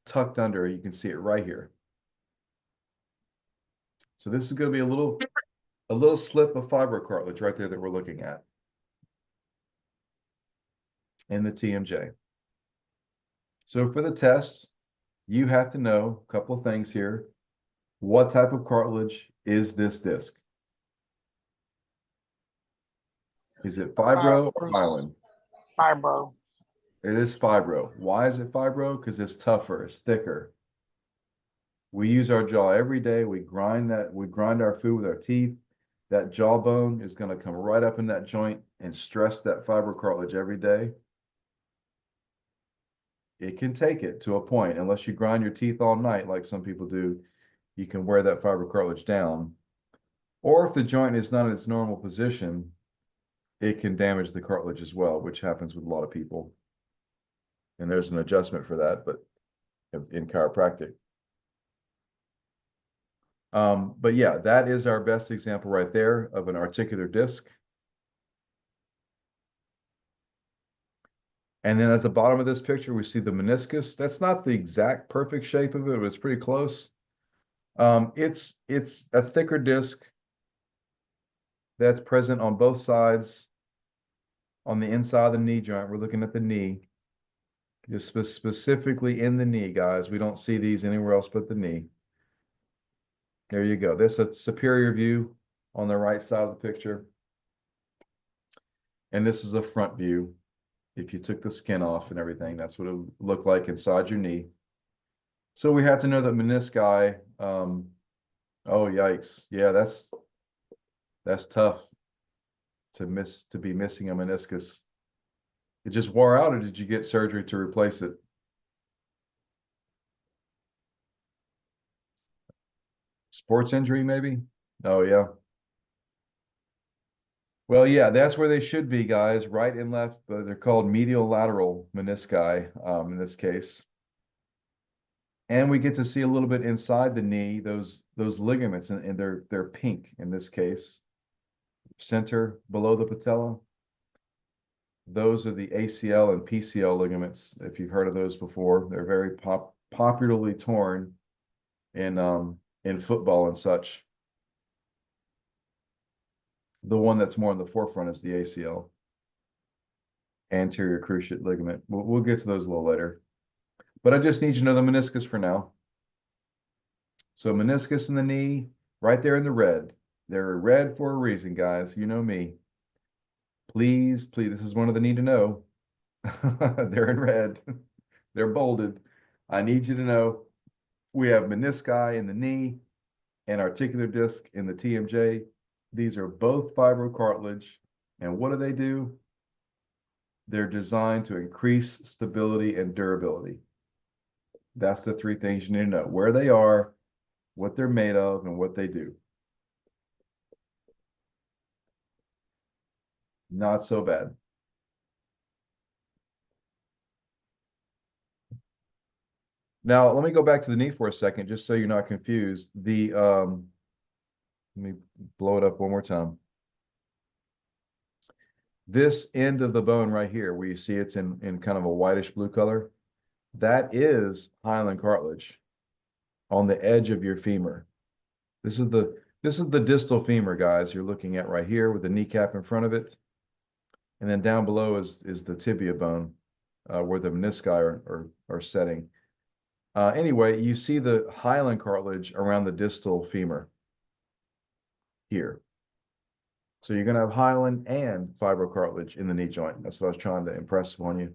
tucked under. You can see it right here. So this is going to be a little slip of fibrocartilage right there that we're looking at in the TMJ. So for the test, you have to know a couple of things here. What type of cartilage is this disc? Is it fibro or hyaline? Fibro. It is fibro. Why is it fibro? Because it's tougher, it's thicker. We use our jaw every day. We grind our food with our teeth. that jawbone is going to come right up in that joint and stress that fibrocartilage every day. It can take it to a point, unless you grind your teeth all night like some people do, you can wear that fibrocartilage down. Or if the joint is not in its normal position, it can damage the cartilage as well, which happens with a lot of people. And there's an adjustment for that, but in chiropractic. But yeah, that is our best example right there of an articular disc. And then at the bottom of this picture, we see the meniscus. That's not the exact perfect shape of it, but it's pretty close. It's a thicker disc that's present on both sides on the inside of the knee joint. We're looking at the knee, just specifically in the knee, guys. We don't see these anywhere else but the knee. There you go. This is a superior view on the right side of the picture. And this is a front view. If you took the skin off and everything, that's what it would look like inside your knee. So we have to know that menisci, oh, yikes. Yeah, that's tough to be missing a meniscus. It just wore out, or did you get surgery to replace it? Sports injury, maybe? Oh, yeah. Well, yeah, that's where they should be, guys, right and left. They're called medial lateral menisci in this case. And we get to see a little bit inside the knee, those ligaments, and they're pink in this case. Center below the patella. Those are the ACL and PCL ligaments, if you've heard of those before. They're very popularly torn in football and such. The one that's more in the forefront is the ACL, anterior cruciate ligament. We'll get to those a little later. But I just need you to know the meniscus for now. So meniscus in the knee, right there in the red. They're red for a reason, guys. You know me. Please, please, this is one of the need to know. They're in red. They're bolded. I need you to know we have menisci in the knee and articular disc in the TMJ. These are both fibrocartilage. And what do? They're designed to increase stability and durability. That's the three things you need to know: where they are, what they're made of, and what they do. Not so bad. Now, let me go back to the knee for a second, just so you're not confused. Let me blow it up one more time. This end of the bone right here, where you see it's in kind of a whitish blue color, that is hyaline cartilage on the edge of your femur. This is the distal femur, guys, you're looking at right here with the kneecap in front of it. And then down below is the tibia bone, where the menisci are setting. Anyway, you see the hyaline cartilage around the distal femur here. So you're going to have hyaline and fibrocartilage in the knee joint. That's what I was trying to impress upon you.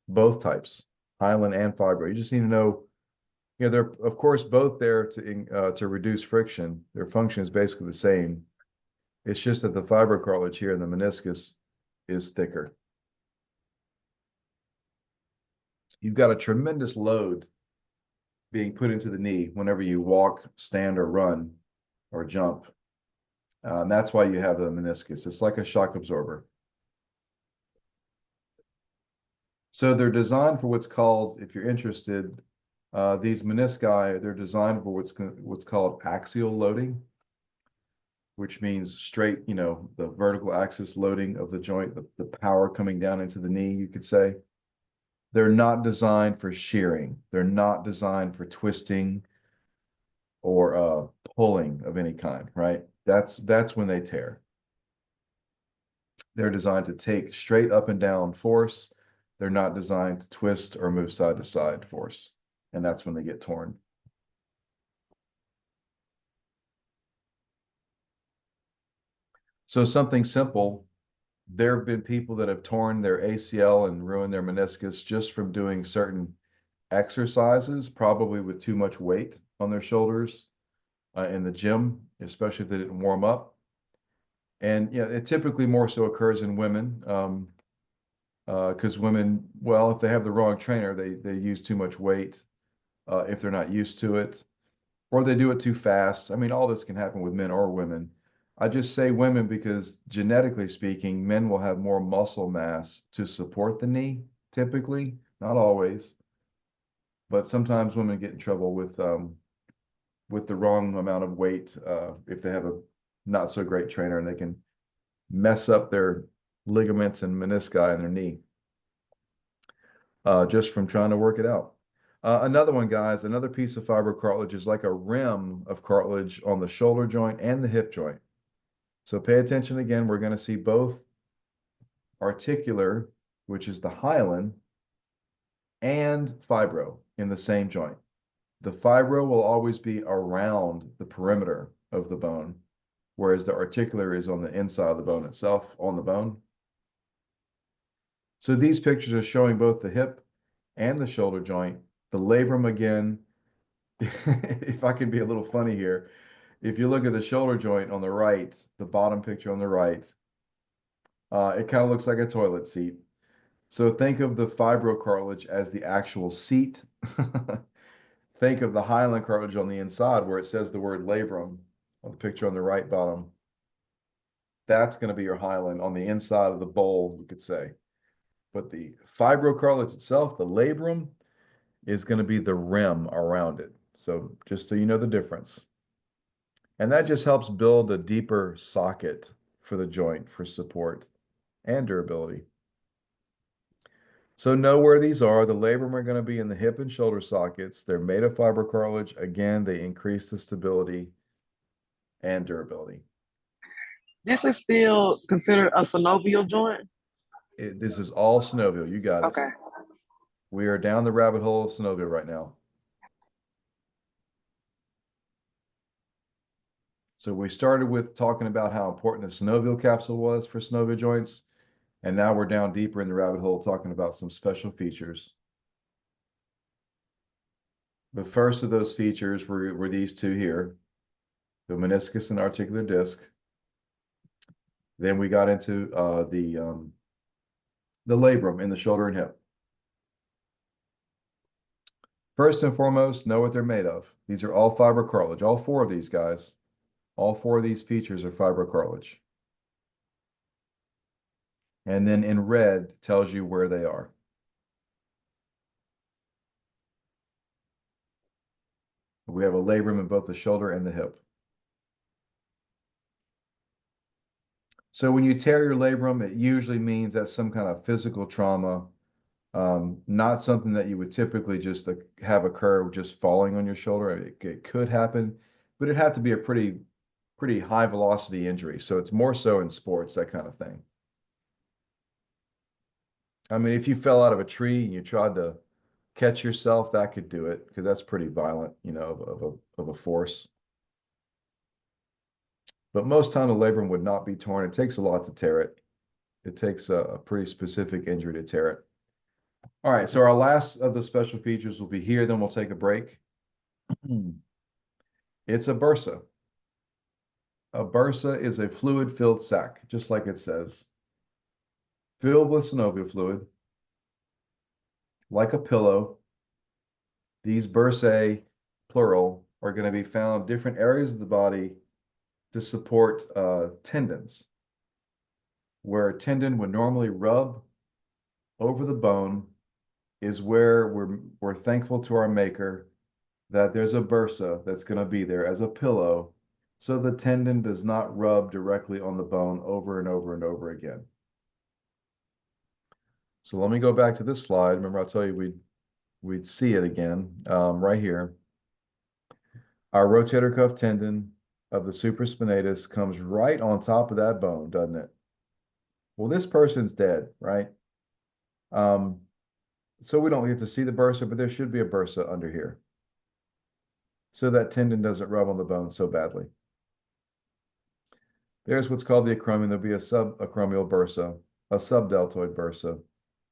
Both types, hyaline and fibro. You just need to know, they're of course both there to reduce friction. Their function is basically the same. It's just that the fibrocartilage here in the meniscus is thicker. You've got a tremendous load being put into the knee whenever you walk, stand, or run, or jump. And that's why you have the meniscus. It's like a shock absorber. So they're designed for what's called, if you're interested, these menisci, they're designed for what's called axial loading, which means straight, the vertical axis loading of the joint, the power coming down into the knee, you could say. They're not designed for shearing. They're not designed for twisting or pulling of any kind, right? That's when they tear. They're designed to take straight up and down force. They're not designed to twist or move side to side force. And that's when they get torn. So something simple, there have been people that have torn their ACL and ruined their meniscus just from doing certain exercises, probably with too much weight on their shoulders, in the gym, especially if they didn't warm up. And yeah, it typically more so occurs in women, because women, well, if they have the wrong trainer, they use too much weight, if they're not used to it, or they do it too fast. I mean, all this can happen with men or women. I just say women because genetically speaking, men will have more muscle mass to support the knee, typically, not always, but sometimes women get in trouble with the wrong amount of weight, if they have a not so great trainer, and they can mess up their ligaments and menisci in their knee, just from trying to work it out. Another one, guys, another piece of fiber cartilage is like a rim of cartilage on the shoulder joint and the hip joint. So pay attention again. We're going to see both articular, which is the hyaline, and fibro in the same joint. The fibro will always be around the perimeter of the bone, whereas the articular is on the inside of the bone itself, on the bone. So these pictures are showing both the hip and the shoulder joint. The labrum again, if I can be a little funny here, if you look at the shoulder joint on the right, the bottom picture on the right, it kind of looks like a toilet seat. So think of the fibrocartilage as the actual seat. Think of the hyaline cartilage on the inside where it says the word labrum on the picture on the right bottom. That's going to be your hyaline on the inside of the bowl, you could say. But the fibrocartilage itself, the labrum, is going to be the rim around it. So just so you know the difference. And that just helps build a deeper socket for the joint for support and durability. So know where these are. The labrum are going to be in the hip and shoulder sockets. They're made of fibrocartilage. Again, they increase the stability and durability. This is still considered a synovial joint. This is all synovial. You got it. Okay. We are down the rabbit hole of synovial right now. So we started with talking about how important the synovial capsule was for synovial joints, and now we're down deeper in the rabbit hole talking about some special features. The first of those features were these two here, the meniscus and articular disc. Then we got into the labrum in the shoulder and hip. First and foremost, know what they're made of. These are all fibrocartilage, all four of these guys. All four of these features are fibrocartilage. And then in red tells you where they are. We have a labrum in both the shoulder and the hip. So when you tear your labrum, it usually means that's some kind of physical trauma, not something that you would typically just have occur just falling on your shoulder. It could happen, but it'd have to be a pretty high velocity injury. So it's more so in sports, that kind of thing. I mean, if you fell out of a tree and you tried to catch yourself, that could do it because that's pretty violent, you know, of a force. But most time the labrum would not be torn. It takes a lot to tear it. It takes a pretty specific injury to tear it. All right, so our last of the special features will be here, then we'll take a break. It's a bursa. A bursa is a fluid-filled sac, just like it says, filled with synovial fluid, like a pillow. These bursae, plural, are going to be found in different areas of the body to support tendons. Where a tendon would normally rub over the bone is where we're thankful to our maker that there's a bursa that's going to be there as a pillow so the tendon does not rub directly on the bone over and over and over again. So let me go back to this slide. Remember, I'll tell you we'd see it again right here. Our rotator cuff tendon of the supraspinatus comes right on top of that bone, doesn't it? Well, this person's dead, right? So we don't get to see the bursa, but there should be a bursa under here, so that tendon doesn't rub on the bone so badly. There's what's called the acromion. There'll be a subacromial bursa, a subdeltoid bursa.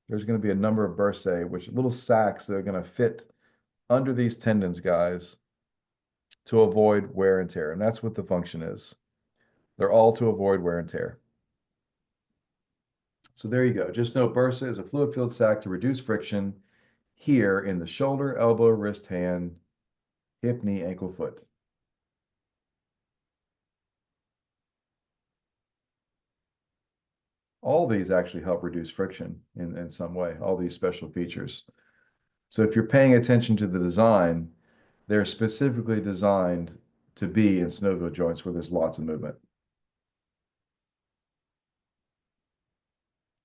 There's going to be a number of bursae, which are little sacs that are going to fit under these tendons, guys. to avoid wear and tear. And that's what the function is. They're all to avoid wear and tear. So there you go. Just know bursa is a fluid-filled sac to reduce friction here in the shoulder, elbow, wrist, hand, hip, knee, ankle, foot. All these actually help reduce friction in some way, all these special features. So if you're paying attention to the design, they're specifically designed to be in synovial joints where there's lots of movement.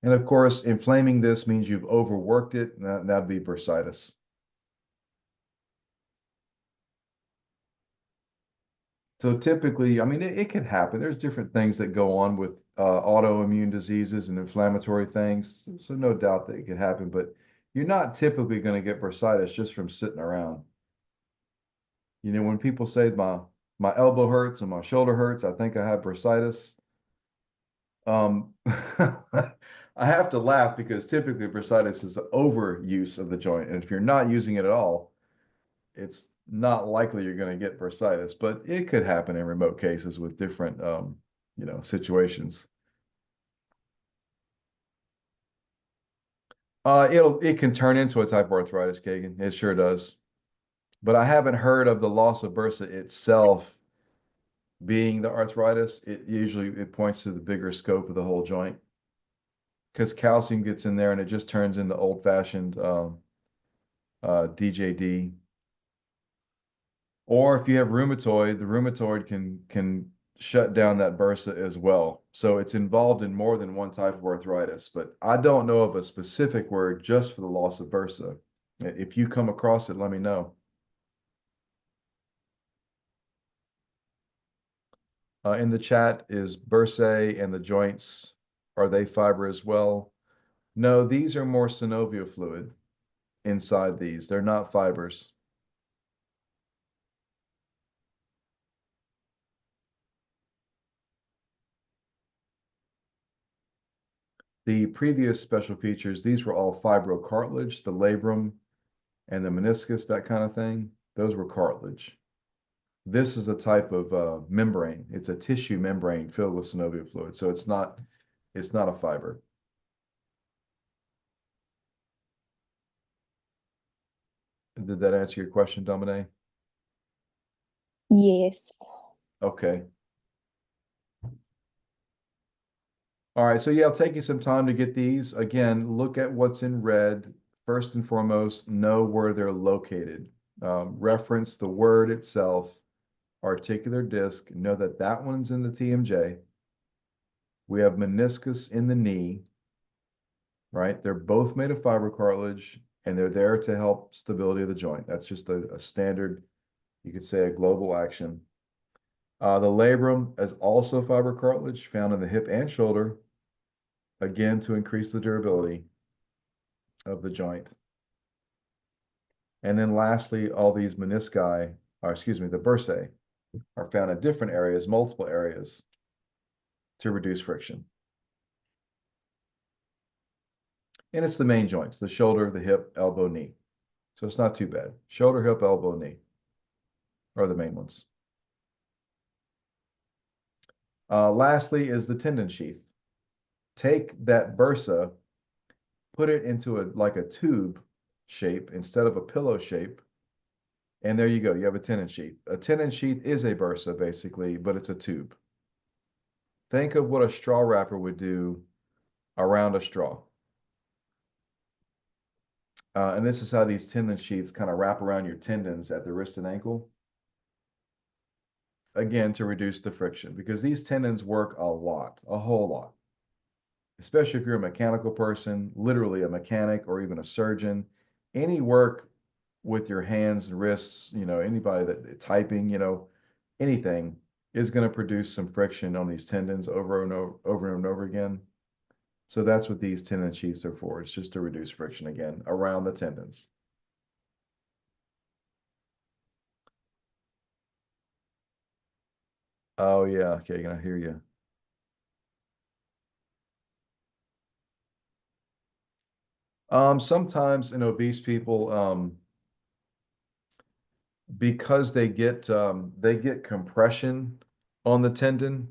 And of course, inflaming this means you've overworked it, and that'd be bursitis. So typically, I mean, it can happen. There's different things that go on with autoimmune diseases and inflammatory things. So no doubt that it could happen, but you're not typically going to get bursitis just from sitting around. You know, when people say my elbow hurts and my shoulder hurts, I think I have bursitis. I have to laugh because typically bursitis is overuse of the joint, and if you're not using it at all, it's not likely you're going to get bursitis, but it could happen in remote cases with different, situations. It can turn into a type of arthritis, Kagan. It sure does. But I haven't heard of the loss of bursa itself being the arthritis. It points to the bigger scope of the whole joint because calcium gets in there and it just turns into old-fashioned DJD. Or if you have rheumatoid, the rheumatoid can shut down that bursa as well. So it's involved in more than one type of arthritis, but I don't know of a specific word just for the loss of bursa. If you come across it, let me know. In the chat, is bursae and the joints, are they fiber as well? No, these are more synovial fluid inside these. They're not fibers. The previous special features, these were all fibrocartilage, the labrum and the meniscus, that kind of thing. Those were cartilage. This is a type of membrane. It's a tissue membrane filled with synovial fluid. So it's not a fiber. Did that answer your question, Dominique? Yes. Okay. All right, so yeah, it'll take you some time to get these. Again, look at what's in red. First and foremost, know where they're located. Reference the word itself, articular disc. Know that that one's in the TMJ. We have meniscus in the knee, right? They're both made of fibrocartilage, and they're there to help stability of the joint. That's just a standard, you could say a global action. The labrum is also fibrocartilage found in the hip and shoulder, again, to increase the durability of the joint. And then lastly, all these menisci, or excuse me, the bursae, are found in different areas, multiple areas, to reduce friction. And it's the main joints, the shoulder, the hip, elbow, knee. So it's not too bad. Shoulder, hip, elbow, knee are the main ones. Lastly is the tendon sheath. Take that bursa, put it into like a tube shape instead of a pillow shape, and there you go. You have a tendon sheath. A tendon sheath is a bursa basically, but it's a tube. Think of what a straw wrapper would do around a straw. And this is how these tendon sheaths kind of wrap around your tendons at the wrist and ankle. Again, to reduce the friction, because these tendons work a lot, a whole lot. Especially if you're a mechanical person, literally a mechanic or even a surgeon. Any work with your hands and wrists, anybody that typing, anything is going to produce some friction on these tendons over and over again. So that's what these tendon sheaths are for. It's just to reduce friction again around the tendons. Oh yeah, okay, I hear you. Sometimes in obese people, because they get compression on the tendon.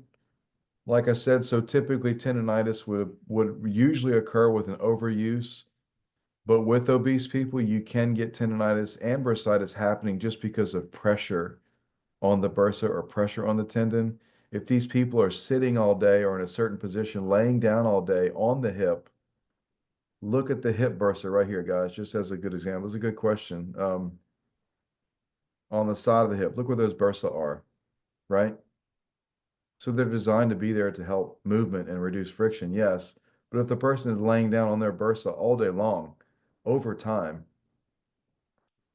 Like I said, so typically tendonitis would usually occur with an overuse, but with obese people, you can get tendonitis and bursitis happening just because of pressure on the bursa or pressure on the tendon. If these people are sitting all day or in a certain position, laying down all day on the hip, look at the hip bursa right here, guys, just as a good example. It's a good question. On the side of the hip, look where those bursa are, right? So they're designed to be there to help movement and reduce friction, yes. But if the person is laying down on their bursa all day long, over time,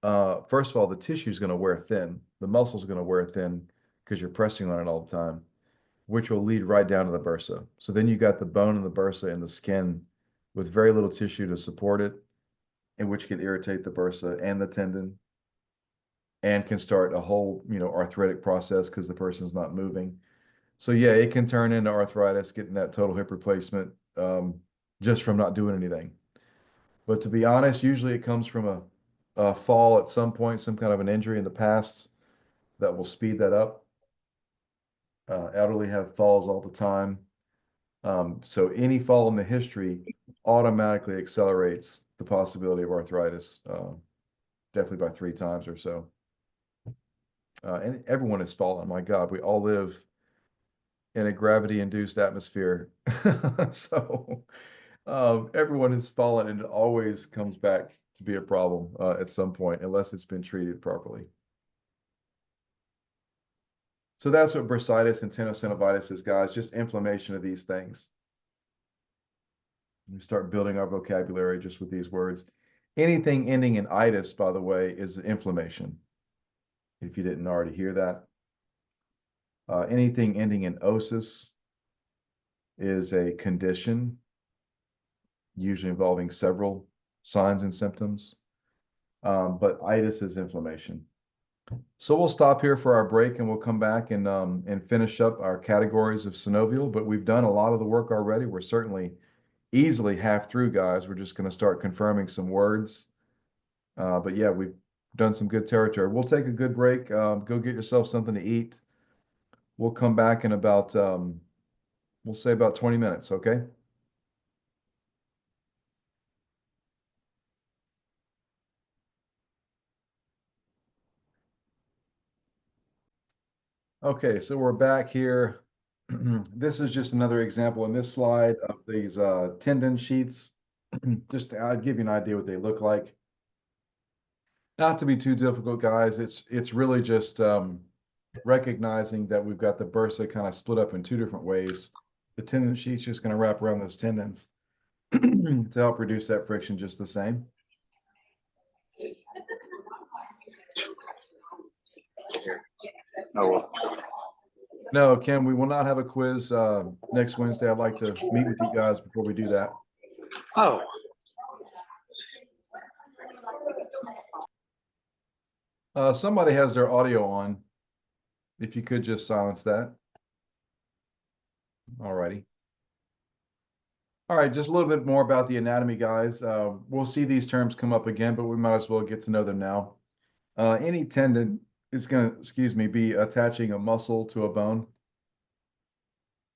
first of all, the tissue is going to wear thin. The muscle is going to wear thin because you're pressing on it all the time, which will lead right down to the bursa. So then you got the bone and the bursa and the skin with very little tissue to support it, and which can irritate the bursa and the tendon and can start a whole, arthritic process because the person's not moving. So yeah, it can turn into arthritis, getting that total hip replacement just from not doing anything. But to be honest, usually it comes from a fall at some point, some kind of an injury in the past that will speed that up. Elderly have falls all the time. So any fall in the history automatically accelerates the possibility of arthritis, definitely by 3 times or so. And everyone has fallen. My God, we all live in a gravity-induced atmosphere. So everyone has fallen, and it always comes back to be a problem at some point, unless it's been treated properly. So that's what bursitis and tenosynovitis is, guys, just inflammation of these things. We start building our vocabulary just with these words. Anything ending in itis, by the way, is inflammation, if you didn't already hear that. Anything ending in osis is a condition, usually involving several signs and symptoms. But itis is inflammation. So we'll stop here for our break and we'll come back and finish up our categories of synovial, but we've done a lot of the work already. We're certainly easily half through, guys. We're just going to start confirming some words. But yeah, we've done some good territory. We'll take a good break. Go get yourself something to eat. We'll come back in about, we'll say about 20 minutes, okay? Okay, so we're back here. This is just another example in this slide of these tendon sheets. Just to give you an idea what they look like. Not to be too difficult, guys. It's really just recognizing that we've got the bursa kind of split up in 2 different ways. The tendon sheet's just going to wrap around those tendons to help reduce that friction just the same. Oh, well. No, Kim, we will not have a quiz next Wednesday. I'd like to meet with you guys before we do that. Oh, Somebody has their audio on. If you could just silence that. All righty. All right, just a little bit more about the anatomy, guys. We'll see these terms come up again, but we might as well get to know them now. Any tendon is going to, excuse me, be attaching a muscle to a bone.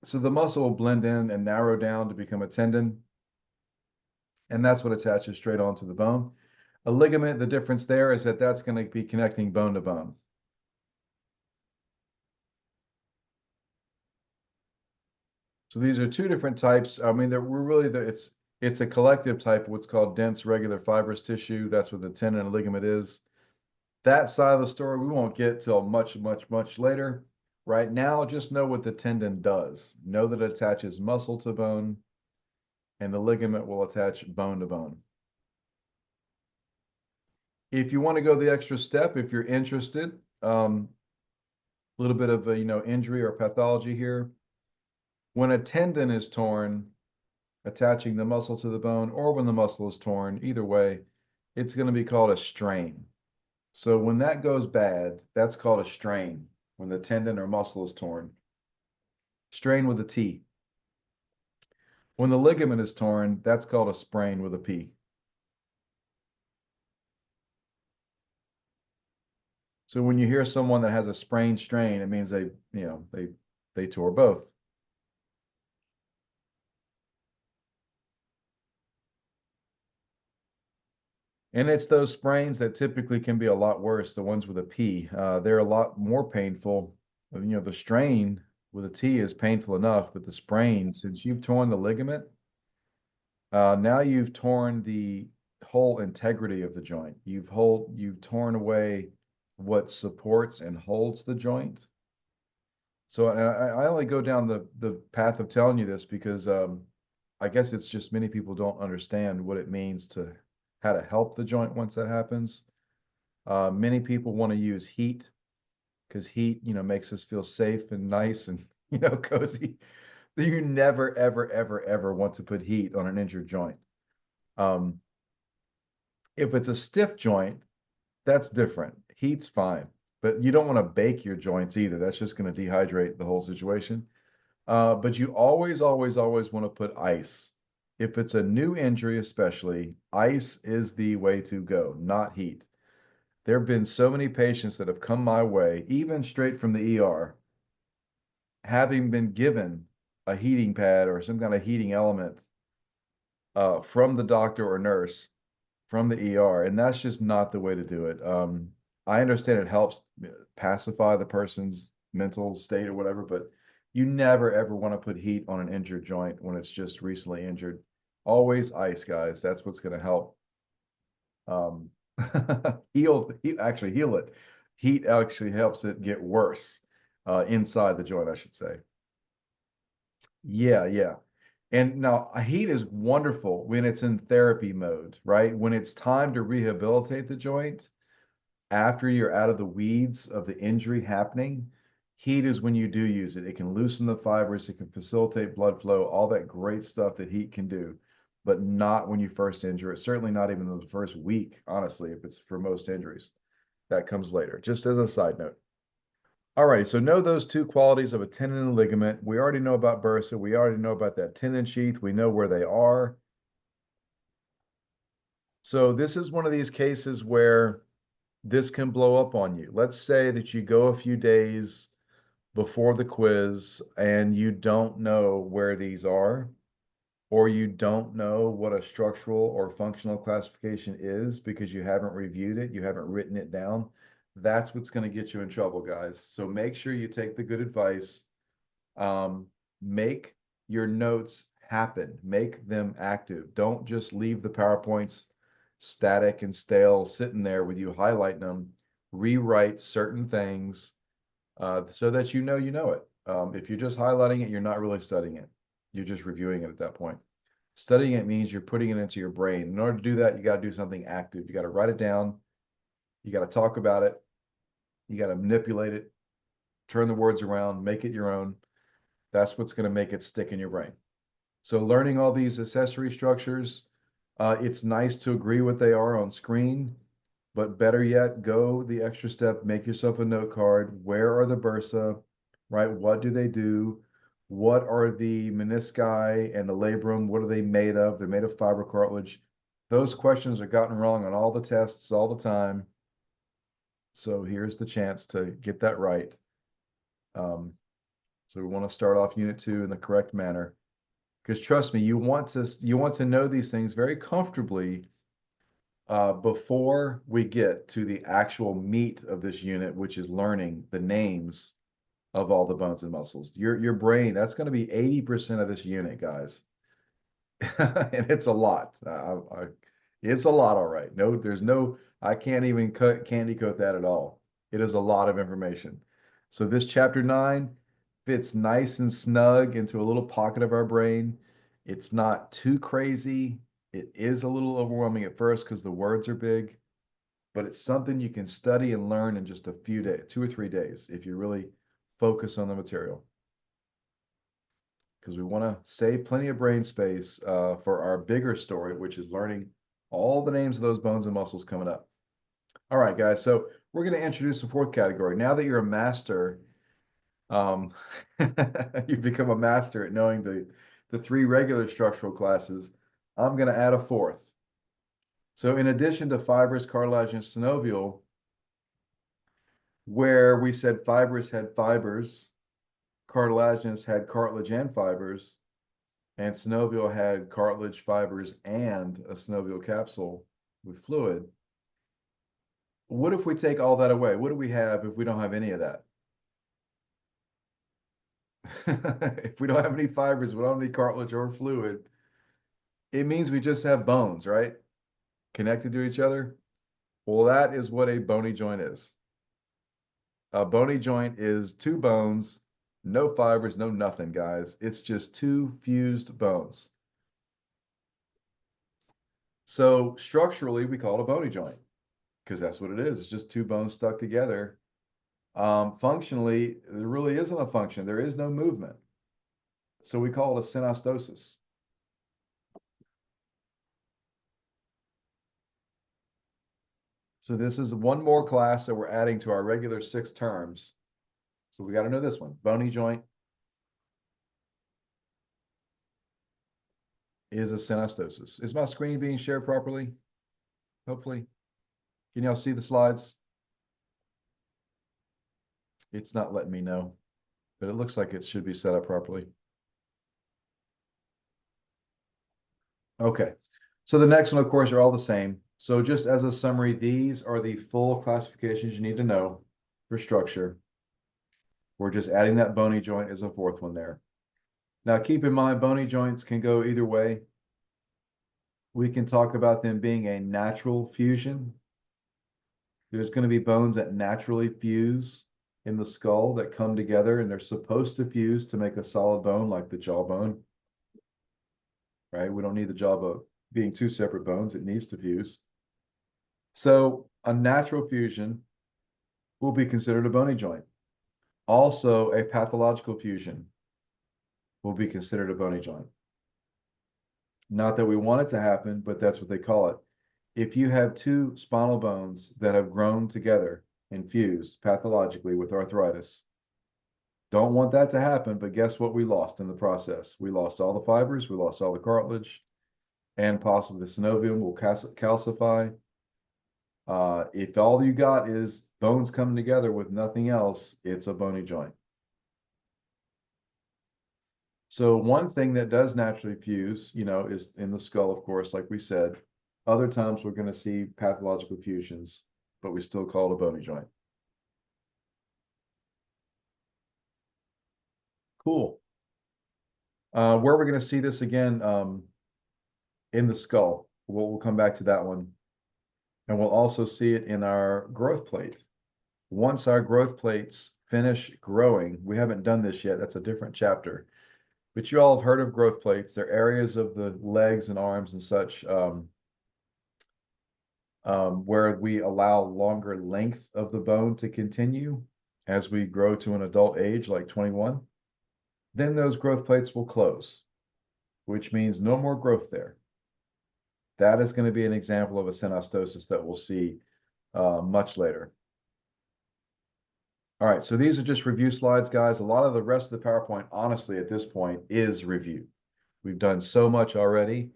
So the muscle will blend in and narrow down to become a tendon. And that's what attaches straight onto the bone. A ligament, the difference there is that that's going to be connecting bone to bone. So these are 2 different types. I mean, we're really it's a collective type of what's called dense regular fibrous tissue. That's what the tendon and ligament is. That side of the story we won't get till much, much, much later. Right now, just know what the tendon does. Know that it attaches muscle to bone, and the ligament will attach bone to bone. If you want to go the extra step, if you're interested, a little bit of injury or pathology here. When a tendon is torn, attaching the muscle to the bone, or when the muscle is torn, either way, it's going to be called a strain. So when that goes bad, that's called a strain, when the tendon or muscle is torn. Strain with a T. When the ligament is torn, that's called a sprain with a P. So when you hear someone that has a sprained strain, it means they tore both. And it's those sprains that typically can be a lot worse, the ones with a P. They're a lot more painful. The strain with a T is painful enough, but the sprain, since you've torn the ligament, now you've torn the whole integrity of the joint. You've torn away what supports and holds the joint. So I only go down the path of telling you this because I guess it's just many people don't understand what it means to how to help the joint once that happens. Many people want to use heat because heat, makes us feel safe and nice and, cozy. You never, ever, ever, ever want to put heat on an injured joint. If it's a stiff joint, that's different. Heat's fine, but you don't want to bake your joints either. That's just going to dehydrate the whole situation. But you always, always, always want to put ice. If it's a new injury, especially, ice is the way to go, not heat. There have been so many patients that have come my way, even straight from the ER, having been given a heating pad or some kind of heating element from the doctor or nurse from the ER, and that's just not the way to do it. I understand it helps pacify the person's mental state or whatever, but you never ever want to put heat on an injured joint when it's just recently injured. Always ice, guys. That's what's going to help um, actually heal it. Heat actually helps it get worse inside the joint, I should say. Yeah, yeah. And now heat is wonderful when it's in therapy mode, right? When it's time to rehabilitate the joint after you're out of the weeds of the injury happening, heat is when you do use it. It can loosen the fibers, it can facilitate blood flow, all that great stuff that heat can do, but not when you first injure it. Certainly not even the first week, honestly, if it's for most injuries. That comes later, just as a side note. All right, so know those two qualities of a tendon and ligament. We already know about bursa. We already know about that tendon sheath. We know where they are. So this is one of these cases where this can blow up on you. Let's say that you go a few days before the quiz and you don't know where these are, or you don't know what a structural or functional classification is because you haven't reviewed it, you haven't written it down. That's what's going to get you in trouble, guys. So make sure you take the good advice. Make your notes happen, make them active. Don't just leave the PowerPoints static and stale sitting there with you highlighting them. Rewrite certain things so that you know it. If you're just highlighting it, you're not really studying it. You're just reviewing it at that point. Studying it means you're putting it into your brain. In order to do that, you got to do something active. You got to write it down. You got to talk about it. You got to manipulate it, turn the words around, make it your own. That's what's going to make it stick in your brain. So learning all these accessory structures, it's nice to agree what they are on screen, but better yet, go the extra step, make yourself a note card. Where are the bursa, right? What do they do? What are the menisci and the labrum? What are they made of? They're made of fiber cartilage. Those questions are gotten wrong on all the tests all the time. So here's the chance to get that right. So we want to start off Unit 2 in the correct manner. Because trust me, you want to know these things very comfortably before we get to the actual meat of this unit, which is learning the names of all the bones and muscles. Your brain, that's going to be 80% of this unit, guys. And it's a lot. It's a lot, all right. No, I can't even candy coat that at all. It is a lot of information. So this chapter 9 fits nice and snug into a little pocket of our brain. It's not too crazy. It is a little overwhelming at first because the words are big, but it's something you can study and learn in just a few days, 2 or 3 days, if you really focus on the material. Because we want to save plenty of brain space for our bigger story, which is learning all the names of those bones and muscles coming up. All right, guys, so we're going to introduce the fourth category. Now that you're a master, you've become a master at knowing the three regular structural classes, I'm going to add a fourth. So in addition to fibrous, cartilage, and synovial, where we said fibrous had fibers, cartilaginous had cartilage and fibers, and synovial had cartilage, fibers, and a synovial capsule with fluid. What if we take all that away? What do we have if we don't have any of that? If we don't have any fibers, we don't have any cartilage or fluid, it means we just have bones, right? Connected to each other. Well, that is what a bony joint is. A bony joint is two bones, no fibers, no nothing, guys. It's just two fused bones. So structurally, we call it a bony joint because that's what it is. It's just two bones stuck together. Functionally, there really isn't a function. There is no movement. So we call it a synostosis. So this is one more class that we're adding to our regular 6 terms. So we got to know this one. Bony joint is a synostosis. Is my screen being shared properly? Hopefully. Can y'all see the slides? It's not letting me know, but it looks like it should be set up properly. Okay. So the next one, of course, are all the same. So just as a summary, these are the full classifications you need to know for structure. We're just adding that bony joint as a 4th one there. Now, keep in mind, bony joints can go either way. We can talk about them being a natural fusion. There's going to be bones that naturally fuse in the skull that come together, and they're supposed to fuse to make a solid bone like the jawbone, right? We don't need the jawbone being 2 separate bones. It needs to fuse. So a natural fusion will be considered a bony joint. Also, a pathological fusion will be considered a bony joint. Not that we want it to happen, but that's what they call it. If you have 2 spinal bones that have grown together and fused pathologically with arthritis, don't want that to happen, but guess what we lost in the process? We lost all the fibers, we lost all the cartilage, and possibly the synovium will calcify. If all you got is bones coming together with nothing else, it's a bony joint. So one thing that does naturally fuse, is in the skull, of course, like we said. Other times we're going to see pathological fusions, but we still call it a bony joint. Cool. Where we're going to see this again, in the skull. We'll come back to that one. And we'll also see it in our growth plate. Once our growth plates finish growing, we haven't done this yet. That's a different chapter. But you all have heard of growth plates. They're areas of the legs and arms and such where we allow longer length of the bone to continue as we grow to an adult age, like 21. Then those growth plates will close, which means no more growth there. That is going to be an example of a synostosis that we'll see much later. All right, so these are just review slides, guys. A lot of the rest of the PowerPoint, honestly, at this point, is review. We've done so much already.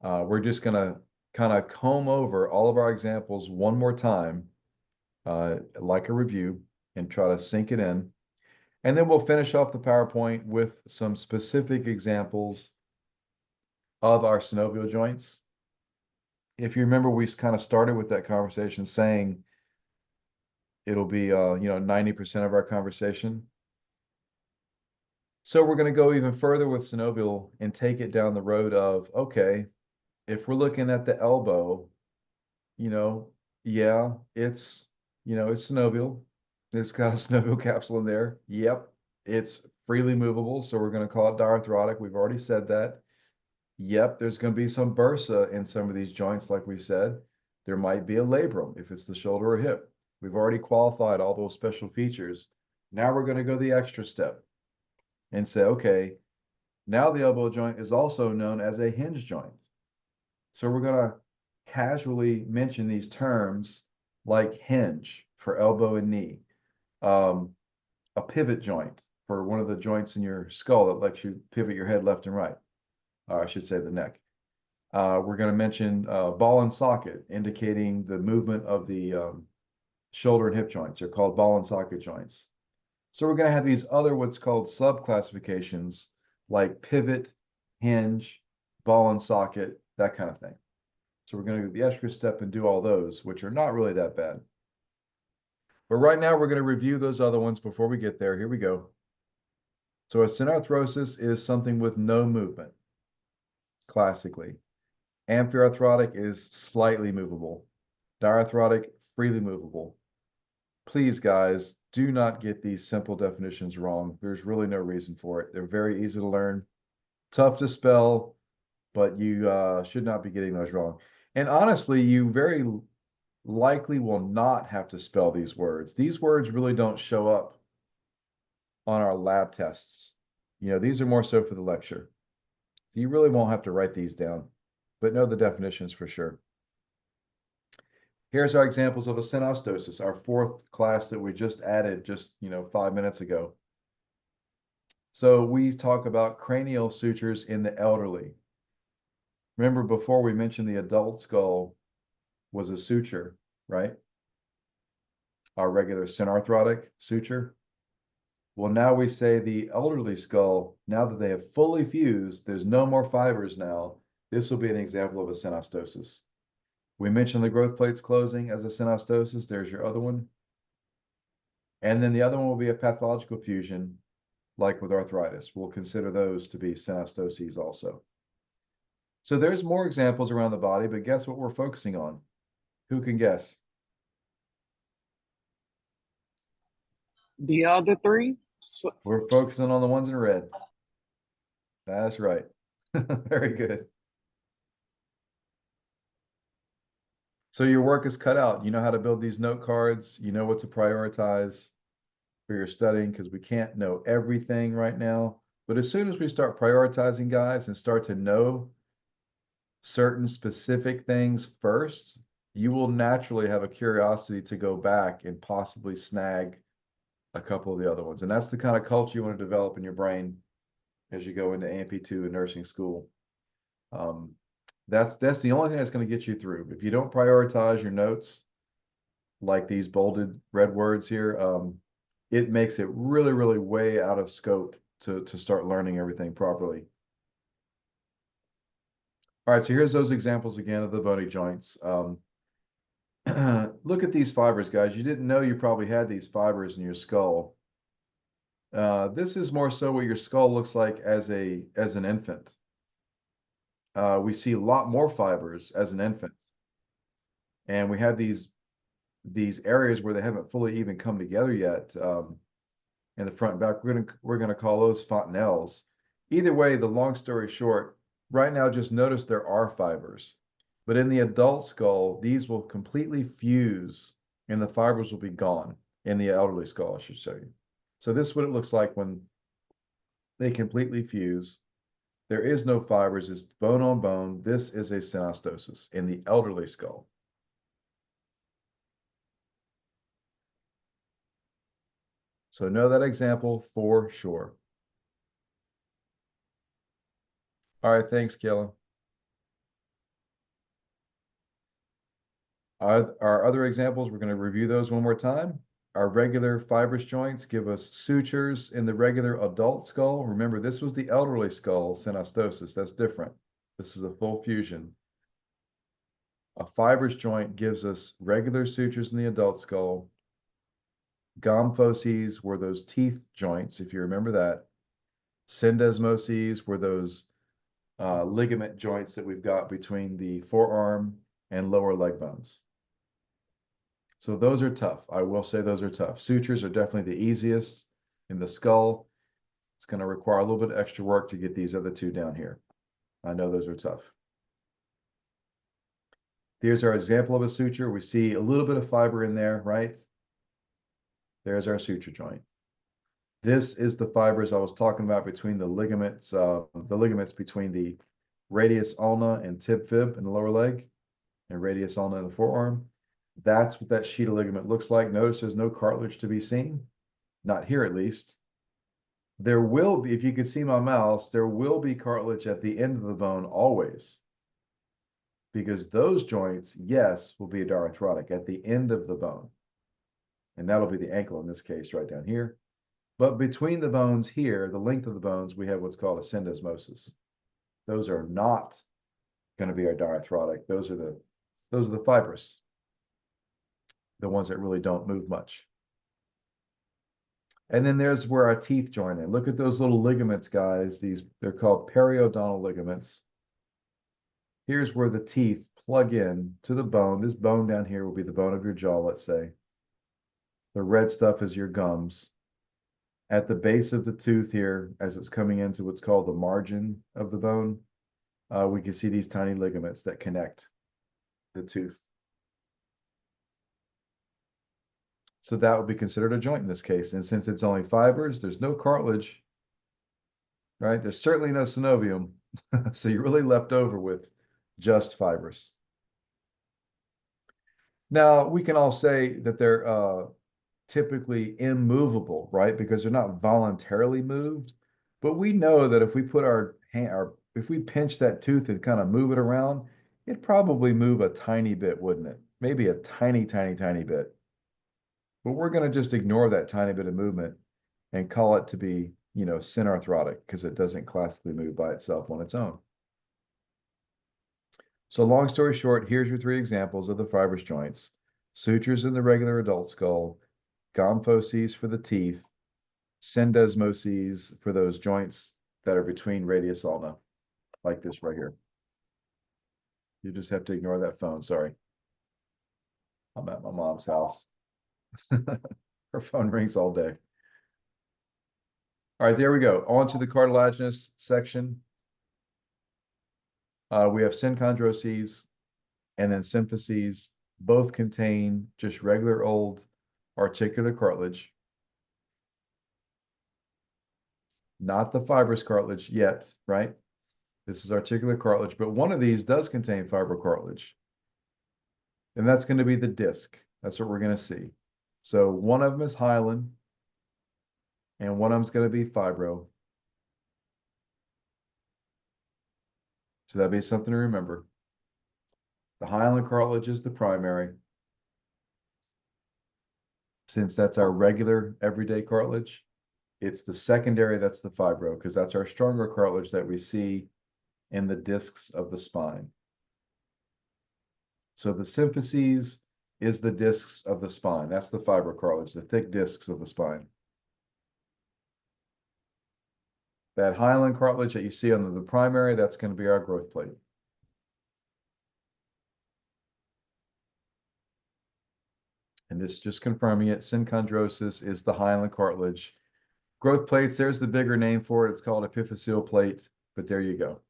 We're just going to kind of comb over all of our examples one more time, like a review, and try to sink it in. And then we'll finish off the PowerPoint with some specific examples of our synovial joints. If you remember, we kind of started with that conversation saying it'll be 90% of our conversation. So we're going to go even further with synovial and take it down the road of, okay, if we're looking at the elbow, yeah, it's synovial. It's got a synovial capsule in there. Yep, it's freely movable, so we're going to call it diarthrotic. We've already said that. Yep, there's going to be some bursa in some of these joints, like we said. There might be a labrum if it's the shoulder or hip. We've already qualified all those special features. Now we're going to go the extra step and say, okay, now the elbow joint is also known as a hinge joint. So we're going to casually mention these terms like hinge for elbow and knee, a pivot joint for one of the joints in your skull that lets you pivot your head left and right. I should say the neck. We're going to mention ball and socket, indicating the movement of the shoulder and hip joints. They're called ball and socket joints. So we're going to have these other what's called sub-classifications like pivot, hinge, ball and socket, that kind of thing. So we're going to do the extra step and do all those, which are not really that bad. But right now we're going to review those other ones before we get there. Here we go. So a synarthrosis is something with no movement, classically. Amphiarthrotic is slightly movable. Diarthrotic, freely movable. Please, guys, do not get these simple definitions wrong. There's really no reason for it. They're very easy to learn, tough to spell, but you should not be getting those wrong. And honestly, you very likely will not have to spell these words. These words really don't show up on our lab tests. You know, these are more so for the lecture. You really won't have to write these down, but know the definitions for sure. Here's our examples of a synostosis, our fourth class that we just added just, 5 minutes ago. So we talk about cranial sutures in the elderly. Remember before we mentioned the adult skull was a suture, right? Our regular synarthrotic suture. Well, now we say the elderly skull, now that they have fully fused, there's no more fibers now. This will be an example of a synostosis. We mentioned the growth plates closing as a synostosis. There's your other one. And then the other one will be a pathological fusion, like with arthritis. We'll consider those to be synostoses also. So there's more examples around the body, but guess what we're focusing on? Who can guess? The other three. So, We're focusing on the ones in red. That's right. Very good. So your work is cut out. You know how to build these note cards. You know what to prioritize for your studying because we can't know everything right now. But as soon as we start prioritizing, guys, and start to know certain specific things first, you will naturally have a curiosity to go back and possibly snag a couple of the other ones. And that's the kind of culture you want to develop in your brain as you go into AMP2 and nursing school. That's the only thing that's going to get you through. If you don't prioritize your notes, like these bolded red words here, it makes it really, really way out of scope to start learning everything properly. All right, so here's those examples again of the bony joints. Look at these fibers, guys. You didn't know you probably had these fibers in your skull. This is more so what your skull looks like as an infant. We see a lot more fibers as an infant. And we have these areas where they haven't fully even come together yet in the front and back. We're gonna call those fontanelles. Either way, the long story short, right now just notice there are fibers. But in the adult skull, these will completely fuse and the fibers will be gone. In the elderly skull, I should show you. So this is what it looks like when they completely fuse. There is no fibers, it's bone on bone. This is a synostosis in the elderly skull. So know that example for sure. All right, thanks, Kayla. Our other examples, we're going to review those one more time. Our regular fibrous joints give us sutures in the regular adult skull. Remember, this was the elderly skull synostosis. That's different. This is a full fusion. A fibrous joint gives us regular sutures in the adult skull. Gomphoses were those teeth joints, if you remember that. Syndesmoses were those ligament joints that we've got between the forearm and lower leg bones. So those are tough. I will say those are tough. Sutures are definitely the easiest in the skull. It's going to require a little bit of extra work to get these other two down here. I know those are tough. Here's our example of a suture. We see a little bit of fiber in there, right? There's our suture joint. This is the fibers I was talking about between the ligaments between the radius ulna and tib fib in the lower leg and radius ulna in the forearm. That's what that sheet of ligament looks like. Notice there's no cartilage to be seen, not here at least. There will be, if you could see my mouse, there will be cartilage at the end of the bone always. Because those joints, yes, will be diarthrotic at the end of the bone. and that'll be the ankle in this case right down here. But between the bones here, the length of the bones, we have what's called a syndesmosis. Those are not going to be our diarthrotic. Those are the fibrous, the ones that really don't move much. And then there's where our teeth join in. Look at those little ligaments, guys. They're called periodontal ligaments. Here's where the teeth plug in to the bone. This bone down here will be the bone of your jaw, let's say. The red stuff is your gums. At the base of the tooth here, as it's coming into what's called the margin of the bone, we can see these tiny ligaments that connect the tooth. So that would be considered a joint in this case. And since it's only fibers, there's no cartilage, right? There's certainly no synovium. So you're really left over with just fibers. Now, we can all say that they're typically immovable, right? Because they're not voluntarily moved. But we know that if we put our hand, if we pinch that tooth and kind of move it around, it'd probably move a tiny bit, wouldn't it? Maybe a tiny, tiny, tiny bit. But we're going to just ignore that tiny bit of movement and call it to be, synarthrotic because it doesn't classically move by itself on its own. So long story short, here's your 3 examples of the fibrous joints. Sutures in the regular adult skull, gomphoses for the teeth, syndesmoses for those joints that are between radius ulna, like this right here. You just have to ignore that phone, sorry. I'm at my mom's house. Her phone rings all day. All right, there we go. On to the cartilaginous section. We have synchondroses and then symphyses. Both contain just regular old articular cartilage. Not the fibrous cartilage yet, right? This is articular cartilage, but one of these does contain fibrocartilage. And that's going to be the disc. That's what we're going to see. So one of them is hyaline, and one of them is going to be fibro. So that'd be something to remember. The hyaline cartilage is the primary, since that's our regular everyday cartilage. It's the secondary that's the fibro, because that's our stronger cartilage that we see in the discs of the spine. So the symphyses is the discs of the spine. That's the fibrocartilage, the thick discs of the spine. That hyaline cartilage that you see on the primary, that's going to be our growth plate. And this just confirming it, synchondrosis is the hyaline cartilage. Growth plates, there's the bigger name for it. It's called epiphyseal plate, but there you go.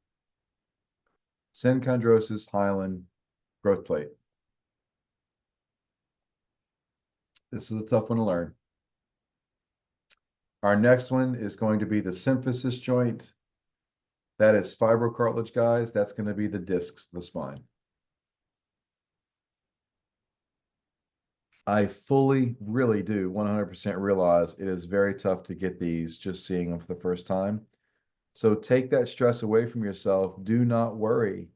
Synchondrosis, hyaline, growth plate. This is a tough one to learn. Our next one is going to be the symphysis joint. That is fibrocartilage, guys. That's going to be the discs of the spine. I fully, really do 100% realize it is very tough to get these just seeing them for the first time. So take that stress away from yourself. Do not worry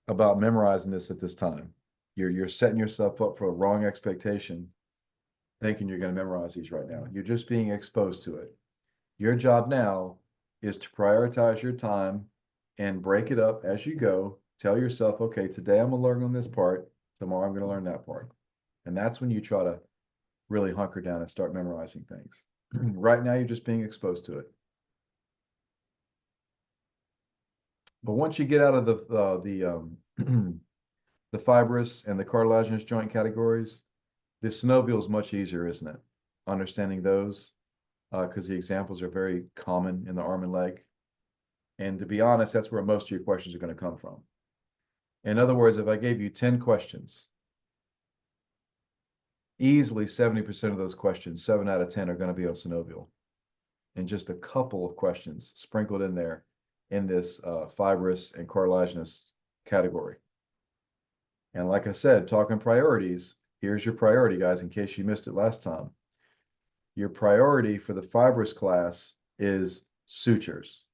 about memorizing this at this time. You're setting yourself up for a wrong expectation, thinking you're going to memorize these right now. You're just being exposed to it. Your job now is to prioritize your time and break it up as you go. Tell yourself, okay, today I'm going to learn on this part. Tomorrow I'm going to learn that part. And that's when you try to really hunker down and start memorizing things. Right now, you're just being exposed to it. But once you get out of the fibrous and the cartilaginous joint categories, the synovial is much easier, isn't it? Understanding those, because the examples are very common in the arm and leg. And to be honest, that's where most of your questions are going to come from. In other words, if I gave you 10 questions, easily 70% of those questions, 7 out of 10 are going to be on synovial. And just a couple of questions sprinkled in there in this fibrous and cartilaginous category. And like I said, talking priorities, here's your priority, guys, in case you missed it last time. Your priority for the fibrous class is sutures.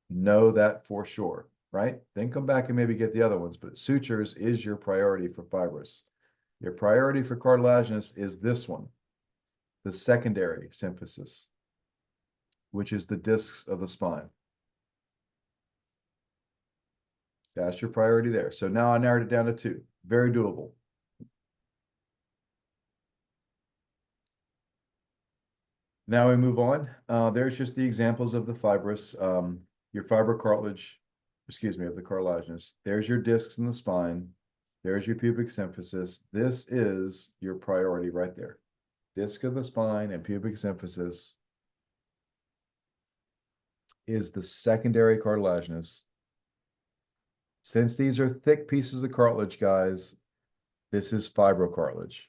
Know that for sure, right? Then come back and maybe get the other ones, but sutures is your priority for fibrous. Your priority for cartilaginous is this one, the secondary symphysis, which is the discs of the spine. That's your priority there. So now I narrowed it down to 2. Very doable. Now we move on. There's just the examples of the fibrous, your fibrocartilage, excuse me, of the cartilaginous. There's your discs in the spine. There's your pubic symphysis. This is your priority right there. Disc of the spine and pubic symphysis is the secondary cartilaginous. Since these are thick pieces of cartilage, guys, this is fibrocartilage.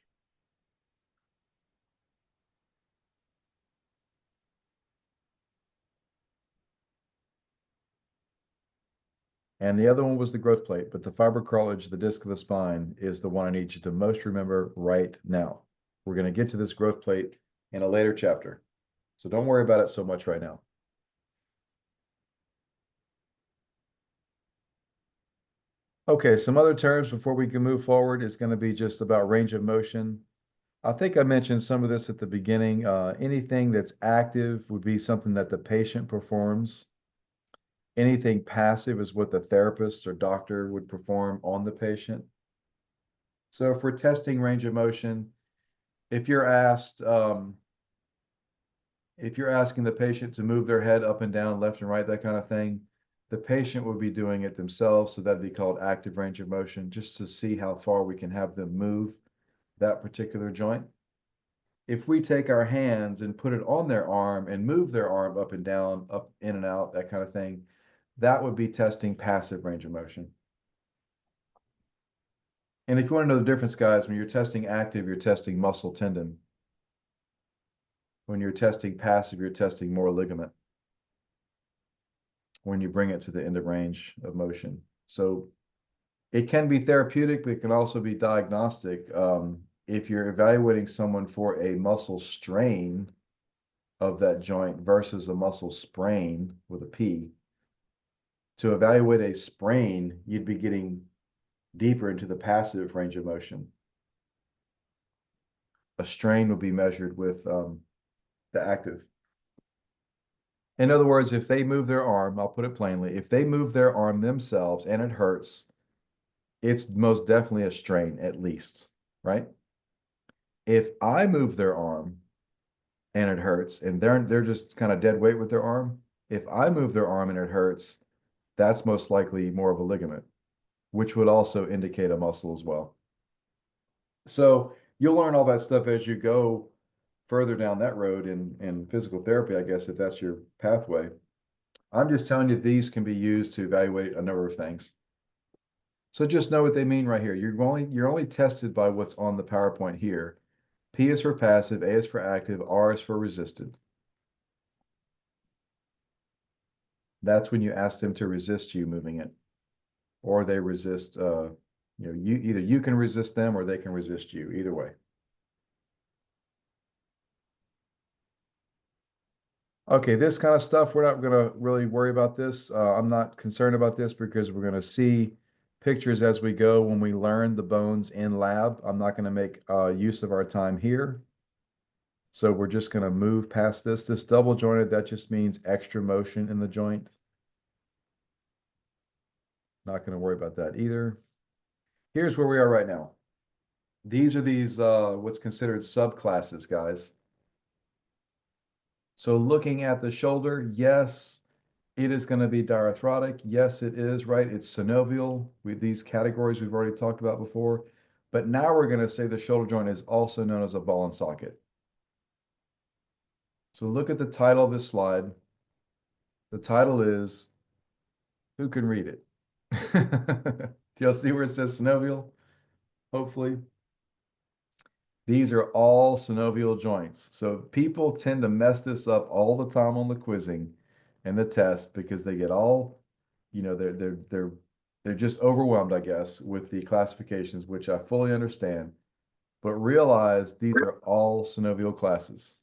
And the other one was the growth plate, but the fibrocartilage, the disc of the spine, is the one I need you to most remember right now. We're going to get to this growth plate in a later chapter, so don't worry about it so much right now. Okay, some other terms before we can move forward is going to be just about range of motion. I think I mentioned some of this at the beginning. Anything that's active would be something that the patient performs. Anything passive is what the therapist or doctor would perform on the patient. So if we're testing range of motion, if you're asked, if you're asking the patient to move their head up and down, left and right, that kind of thing, the patient would be doing it themselves. So that'd be called active range of motion, just to see how far we can have them move that particular joint. If we take our hands and put it on their arm and move their arm up and down, up, in and out, that kind of thing, that would be testing passive range of motion. And if you want to know the difference, guys, when you're testing active, you're testing muscle tendon. When you're testing passive, you're testing more ligament when you bring it to the end of range of motion. So it can be therapeutic, but it can also be diagnostic. If you're evaluating someone for a muscle strain of that joint versus a muscle sprain with a P, to evaluate a sprain, you'd be getting deeper into the passive range of motion. A strain would be measured with the active. In other words, if they move their arm, I'll put it plainly, if they move their arm themselves and it hurts, it's most definitely a strain at least, right? If I move their arm and it hurts and they're just kind of dead weight with their arm, if I move their arm and it hurts, that's most likely more of a ligament, which would also indicate a muscle as well. So you'll learn all that stuff as you go further down that road in physical therapy, I guess, if that's your pathway. I'm just telling you these can be used to evaluate a number of things. So just know what they mean right here. You're only tested by what's on the PowerPoint here. P is for passive, A is for active, R is for resisted. That's when you ask them to resist you moving it, or they resist. Either you can resist them or they can resist you. Either way. Okay, this kind of stuff, we're not going to really worry about this. I'm not concerned about this because we're going to see pictures as we go when we learn the bones in lab. I'm not going to make use of our time here. So we're just going to move past this. This double jointed, that just means extra motion in the joint. Not going to worry about that either. Here's where we are right now. These are what's considered subclasses, guys. So looking at the shoulder, yes, it is going to be diarthrotic. Yes, it is, right? It's synovial. With these categories we've already talked about before. But now we're going to say the shoulder joint is also known as a ball and socket. So look at the title of this slide. The title is, who can read it? Do y'all see where it says synovial? Hopefully. These are all synovial joints. So people tend to mess this up all the time on the quizzing and the test because they get all, they're just overwhelmed, I guess, with the classifications, which I fully understand. But realize these are all synovial classes.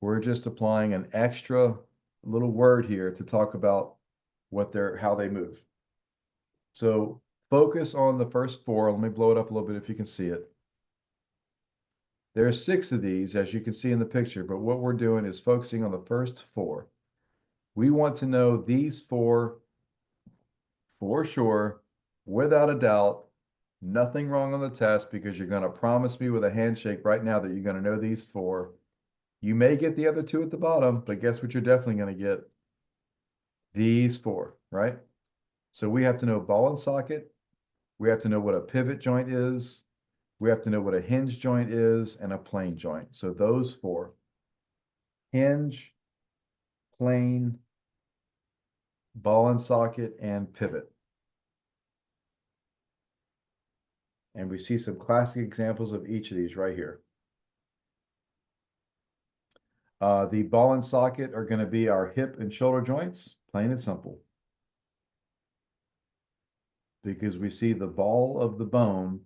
We're just applying an extra little word here to talk about how they move. So focus on the first four. Let me blow it up a little bit if you can see it. There are 6 of these, as you can see in the picture, but what we're doing is focusing on the first 4. We want to know these 4 for sure, without a doubt. Nothing wrong on the test because you're going to promise me with a handshake right now that you're going to know these 4. You may get the other 2 at the bottom, but guess what you're definitely going to get? These 4, right? So we have to know ball and socket. We have to know what a pivot joint is. We have to know what a hinge joint is and a plane joint. So those 4: hinge, plane, ball and socket, and pivot. And we see some classic examples of each of these right here. The ball and socket are going to be our hip and shoulder joints, plain and simple. Because we see the ball of the bone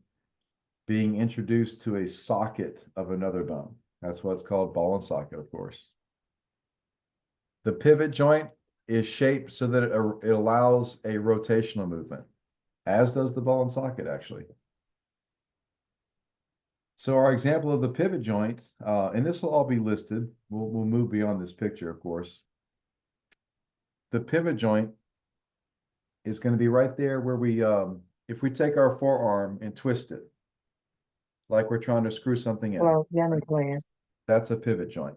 being introduced to a socket of another bone. That's why it's called ball and socket, of course. The pivot joint is shaped so that it allows a rotational movement, as does the ball and socket, actually. So our example of the pivot joint, and this will all be listed. We'll move beyond this picture, of course. The pivot joint is going to be right there where we, if we take our forearm and twist it, like we're trying to screw something in. Hello, yeah, I'm in class. That's a pivot joint.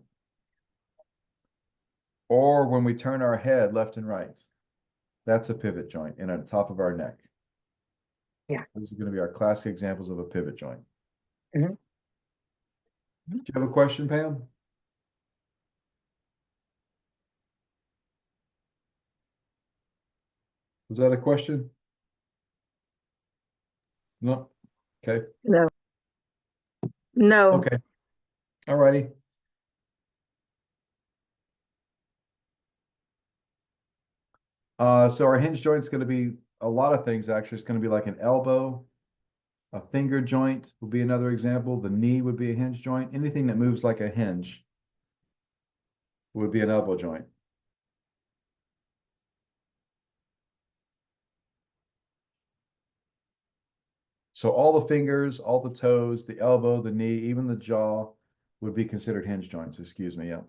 Or when we turn our head left and right, that's a pivot joint in the top of our neck. Yeah. Those are going to be our classic examples of a pivot joint. Mhm. Do you have a question, Pam? Was that a question? No? Okay. No. No. Okay. All righty. So our hinge joint is going to be a lot of things, actually. It's going to be like an elbow. A finger joint would be another example. The knee would be a hinge joint. Anything that moves like a hinge would be an elbow joint. So all the fingers, all the toes, the elbow, the knee, even the jaw would be considered hinge joints, excuse me, yeah.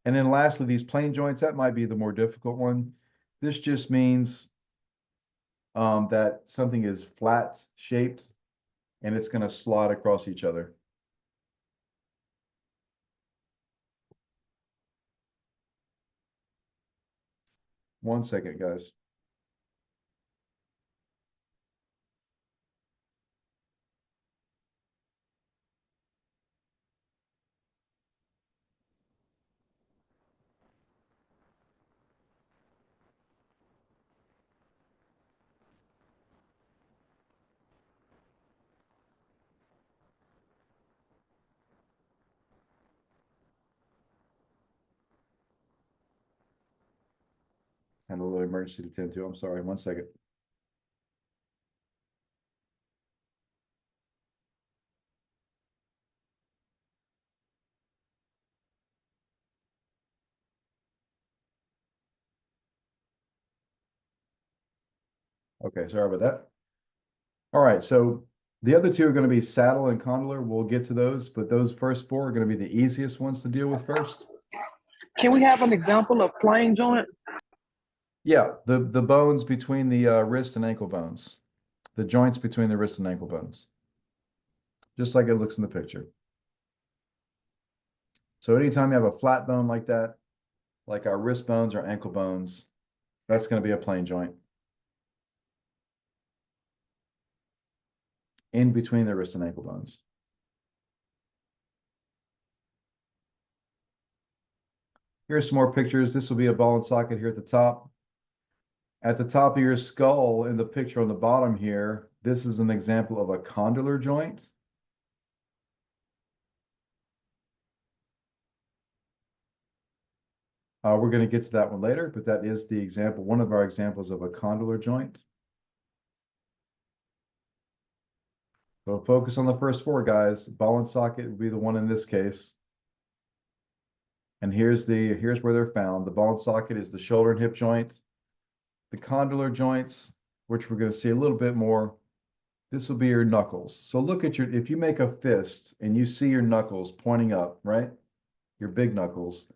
And then lastly, these plane joints, that might be the more difficult one. This just means that something is flat shaped and it's going to slide across each other. One second, guys. And a little emergency to tend to. I'm sorry, one second. Okay, sorry about that. All right, so the other 2 are going to be saddle and condylar. We'll get to those, but those first 4 are going to be the easiest ones to deal with first. Can we have an example of plane joint? Yeah, the bones between the wrist and ankle bones. The joints between the wrist and ankle bones. Just like it looks in the picture. So anytime you have a flat bone like that, like our wrist bones or ankle bones, that's going to be a plane joint. In between the wrist and ankle bones. Here's some more pictures. This will be a ball and socket here at the top. At the top of your skull in the picture on the bottom here, this is an example of a condylar joint. We're going to get to that one later, but that is the example, one of our examples of a condylar joint. So focus on the first 4, guys. Ball and socket would be the one in this case. And here's where they're found. The ball and socket is the shoulder and hip joint. the condylar joints, which we're going to see a little bit more. This will be your knuckles. So look at your, if you make a fist and you see your knuckles pointing up, right? Your big knuckles,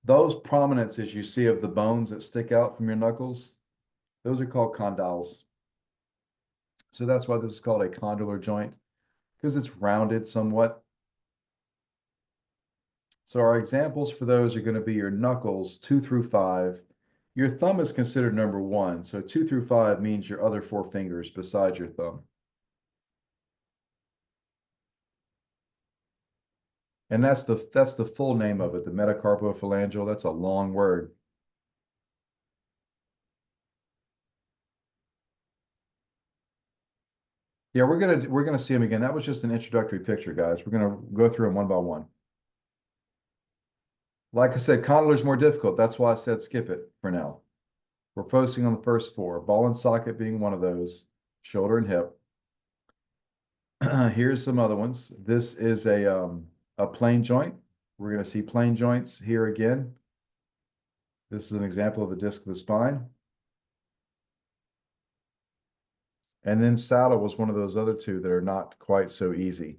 those prominences you see of the bones that stick out from your knuckles, those are called condyles. So that's why this is called a condylar joint, because it's rounded somewhat. So our examples for those are going to be your knuckles 2 through 5. Your thumb is considered number 1. So 2 through 5 means your other 4 fingers besides your thumb. And that's the full name of it, the metacarpophalangeal. That's a long word. Yeah, we're gonna see them again. That was just an introductory picture, guys. We're gonna go through them one by one. Like I said, condylar's more difficult. That's why I said skip it for now. We're focusing on the first 4, ball and socket being one of those, shoulder and hip. Here's some other ones. This is a plane joint. We're going to see plane joints here again. This is an example of the disc of the spine. And then saddle was one of those other 2 that are not quite so easy.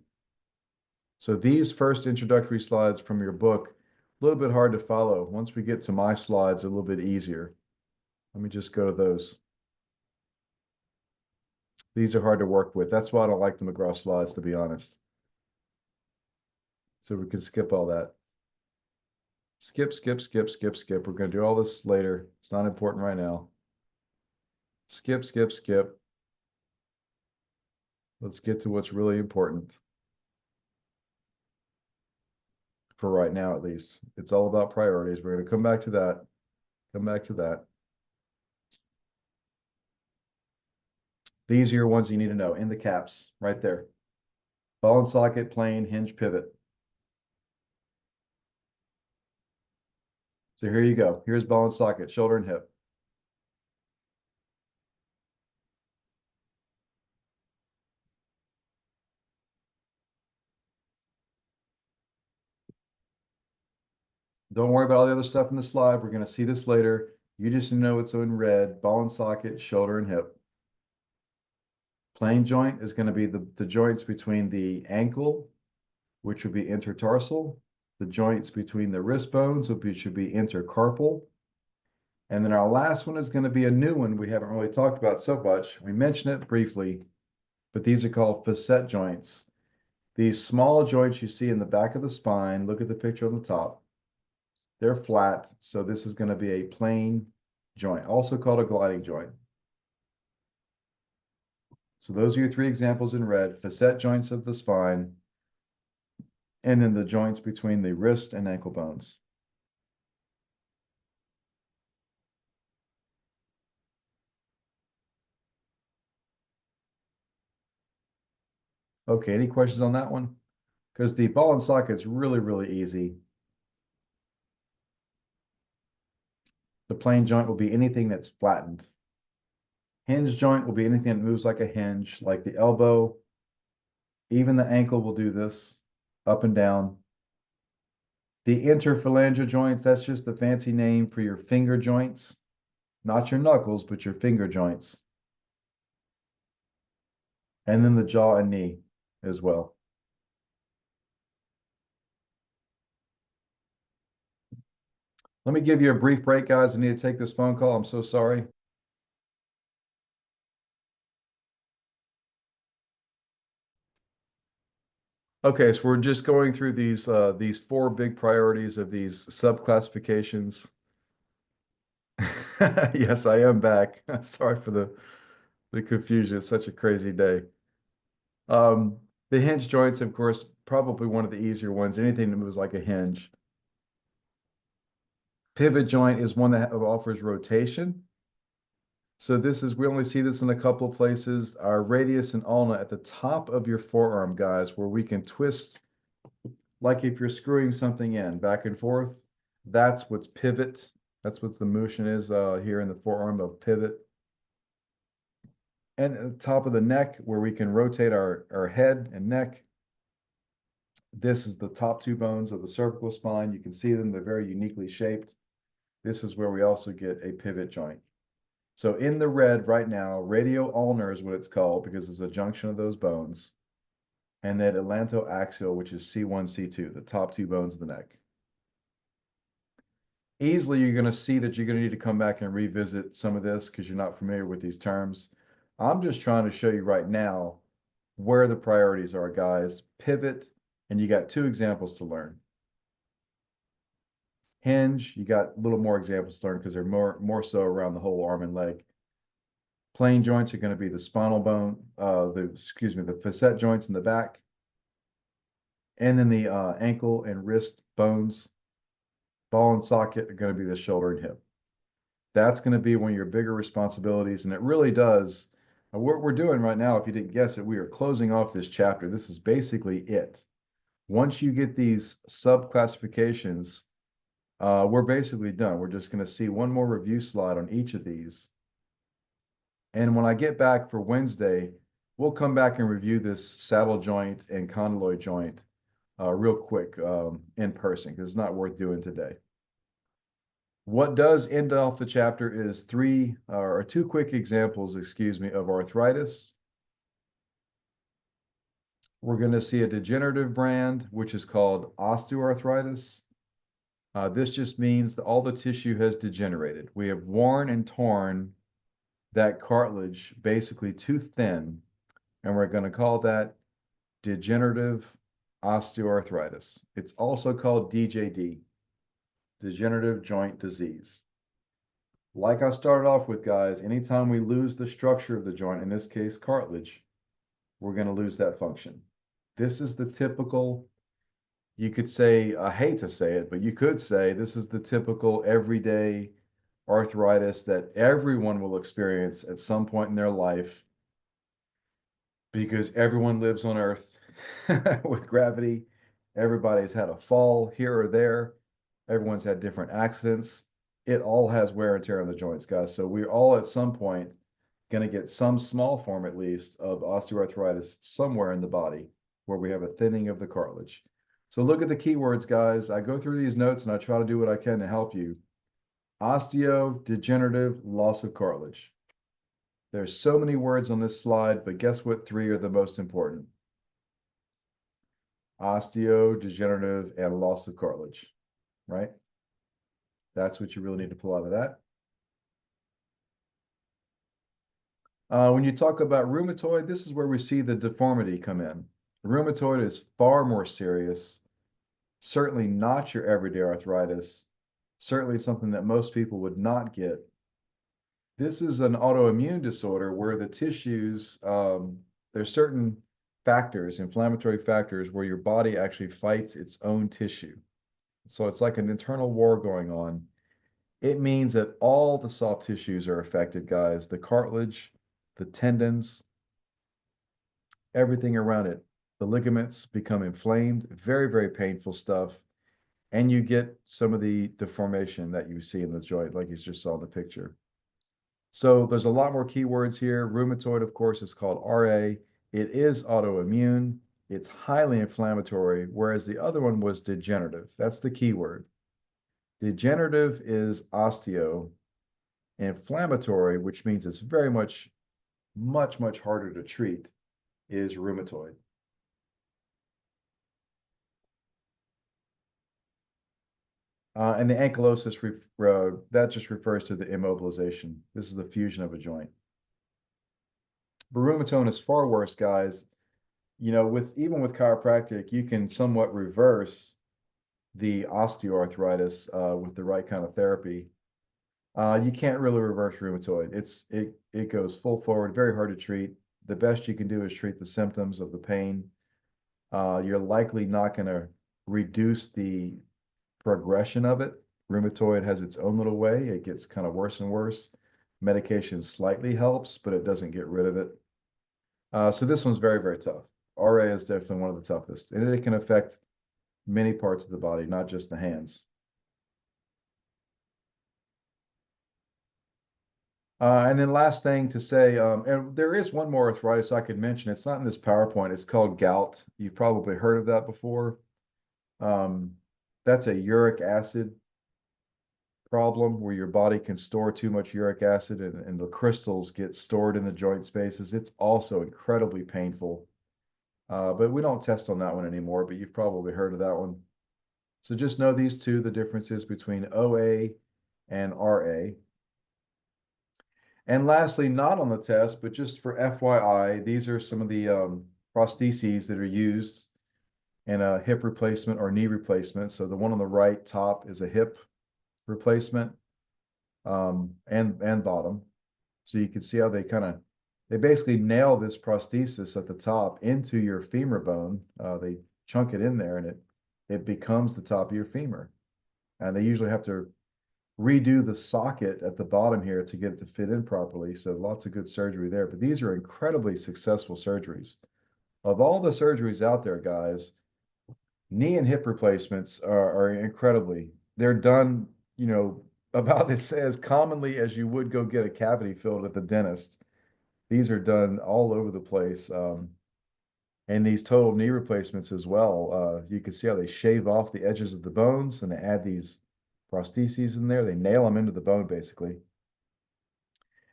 So these first introductory slides from your book, a little bit hard to follow. Once we get to my slides, a little bit easier. Let me just go to those. These are hard to work with. That's why I don't like the McGraw slides, to be honest. So we can skip all that. Skip, skip, skip, skip, skip. We're going to do all this later. It's not important right now. Skip, skip, skip. Let's get to what's really important. For right now, at least. It's all about priorities. We're going to come back to that. Come back to that. These are your ones you need to know in the caps, right there. Ball and socket, plane, hinge, pivot. So here you go. Here's ball and socket, shoulder and hip. Don't worry about all the other stuff in the slide. We're going to see this later. You just know it's in red. Ball and socket, shoulder and hip. Plane joint is going to be the joints between the ankle, which would be intertarsal. The joints between the wrist bones, which should be intercarpal. And then our last one is going to be a new one we haven't really talked about so much. We mentioned it briefly, but these are called facet joints. These small joints you see in the back of the spine, look at the picture on the top. They're flat, so this is going to be a plane joint, also called a gliding joint. So those are your 3 examples in red, facet joints of the spine, and then the joints between the wrist and ankle bones. Okay, any questions on that one? Because the ball and socket is really, really easy. The plane joint will be anything that's flattened. Hinge joint will be anything that moves like a hinge, like the elbow. Even the ankle will do this, up and down. The interphalangeal joints, that's just the fancy name for your finger joints. Not your knuckles, but your finger joints. And then the jaw and knee as well. Let me give you a brief break, guys. I need to take this phone call. I'm so sorry. Okay, so we're just going through these 4 big priorities of these subclassifications. Yes, I am back. Sorry for the confusion. It's such a crazy day. The hinge joints, of course, probably one of the easier ones. Anything that moves like a hinge. Pivot joint is one that offers rotation. So we only see this in a couple of places. Our radius and ulna at the top of your forearm, guys, where we can twist, like if you're screwing something in back and forth. That's what's pivot. That's what the motion is here in the forearm of pivot. And at the top of the neck, where we can rotate our head and neck. This is the top 2 bones of the cervical spine. You can see them, they're very uniquely shaped. This is where we also get a pivot joint. So in the red right now, radio ulnar is what it's called because it's a junction of those bones. And then atlantoaxial, which is C1, C2, the top two bones of the neck. Easily, you're going to see that you're going to need to come back and revisit some of this because you're not familiar with these terms. I'm just trying to show you right now where the priorities are, guys. Pivot, and you got two examples to learn. Hinge, you got a little more examples to learn because they're more so around the whole arm and leg. Plane joints are going to be the spinal bone, the facet joints in the back. And then the ankle and wrist bones, ball and socket are going to be the shoulder and hip. That's going to be one of your bigger responsibilities. And it really does. What we're doing right now, if you didn't guess it, we are closing off this chapter. This is basically it. Once you get these sub-classifications, we're basically done. We're just going to see one more review slide on each of these. And when I get back for Wednesday, we'll come back and review this saddle joint and condyloid joint real quick in person because it's not worth doing today. What does end off the chapter is two quick examples, of arthritis. We're going to see a degenerative brand, which is called osteoarthritis. This just means that all the tissue has degenerated. We have worn and torn that cartilage basically too thin, and we're going to call that degenerative osteoarthritis. It's also called DJD, degenerative joint disease. Like I started off with, guys, anytime we lose the structure of the joint, in this case cartilage, we're going to lose that function. This is the typical, you could say, I hate to say it, but you could say this is the typical everyday arthritis that everyone will experience at some point in their life because everyone lives on Earth with gravity. Everybody's had a fall here or there. Everyone's had different accidents. It all has wear and tear on the joints, guys. So we're all at some point going to get some small form, at least, of osteoarthritis somewhere in the body where we have a thinning of the cartilage. So look at the keywords, guys. I go through these notes and I try to do what I can to help you. Osteo, degenerative, loss of cartilage. There's so many words on this slide, but guess what three are the most important? Osteo, degenerative, and loss of cartilage, right? That's what you really need to pull out of that. When you talk about rheumatoid, this is where we see the deformity come in. Rheumatoid is far more serious, certainly not your everyday arthritis, certainly something that most people would not get. This is an autoimmune disorder where the tissues, there's certain factors, inflammatory factors, where your body actually fights its own tissue. So it's like an internal war going on. It means that all the soft tissues are affected, guys. The cartilage, the tendons, everything around it. The ligaments become inflamed, very, very painful stuff. And you get some of the deformation that you see in the joint, like you just saw in the picture. So there's a lot more keywords here. Rheumatoid, of course, is called RA. It is autoimmune. It's highly inflammatory, whereas the other one was degenerative. That's the keyword. Degenerative is osteo. Inflammatory, which means it's very much harder to treat, is rheumatoid. And the ankylosis, that just refers to the immobilization. This is the fusion of a joint. But rheumatoid is far worse, guys. You know, even with chiropractic, you can somewhat reverse the osteoarthritis with the right kind of therapy. You can't really reverse rheumatoid. It goes full forward, very hard to treat. The best you can do is treat the symptoms of the pain. You're likely not going to reduce the progression of it. Rheumatoid has its own little way. It gets kind of worse and worse. Medication slightly helps, but it doesn't get rid of it. So this one's very, very tough. RA is definitely one of the toughest, and it can affect many parts of the body, not just the hands. And then last thing to say, and there is one more arthritis I could mention. It's not in this PowerPoint. It's called gout. You've probably heard of that before. That's a uric acid problem where your body can store too much uric acid and the crystals get stored in the joint spaces. It's also incredibly painful. But we don't test on that one anymore, but you've probably heard of that one. So just know these two, the differences between OA and RA. And lastly, not on the test, but just for FYI, these are some of the prostheses that are used in a hip replacement or knee replacement. So the one on the right top is a hip replacement and bottom. So you can see how they basically nail this prosthesis at the top into your femur bone. They chunk it in there and it becomes the top of your femur. And they usually have to redo the socket at the bottom here to get it to fit in properly. So lots of good surgery there. But these are incredibly successful surgeries. Of all the surgeries out there, guys, knee and hip replacements are incredibly, they're done, you know, about as commonly as you would go get a cavity filled at the dentist. These are done all over the place. And these total knee replacements as well. You can see how they shave off the edges of the bones and they add these prostheses in there. They nail them into the bone basically.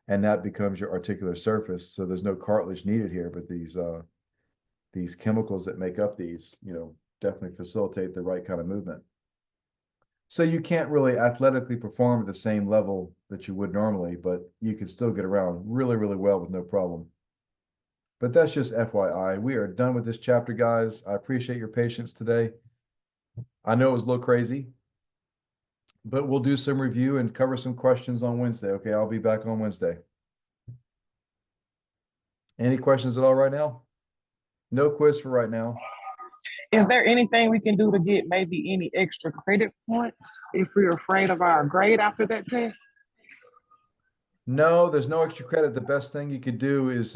And that becomes your articular surface. So there's no cartilage needed here, but these chemicals that make up these, you know, definitely facilitate the right kind of movement. So you can't really athletically perform at the same level that you would normally, but you can still get around really, really well with no problem. But that's just FYI. We are done with this chapter, guys. I appreciate your patience today. I know it was a little crazy, but we'll do some review and cover some questions on Wednesday. Okay, I'll be back on Wednesday. Any questions at all right now? No quiz for right now. Is there anything we can do to get maybe any extra credit points if we're afraid of our grade after that test? No, there's no extra credit. The best thing you could do is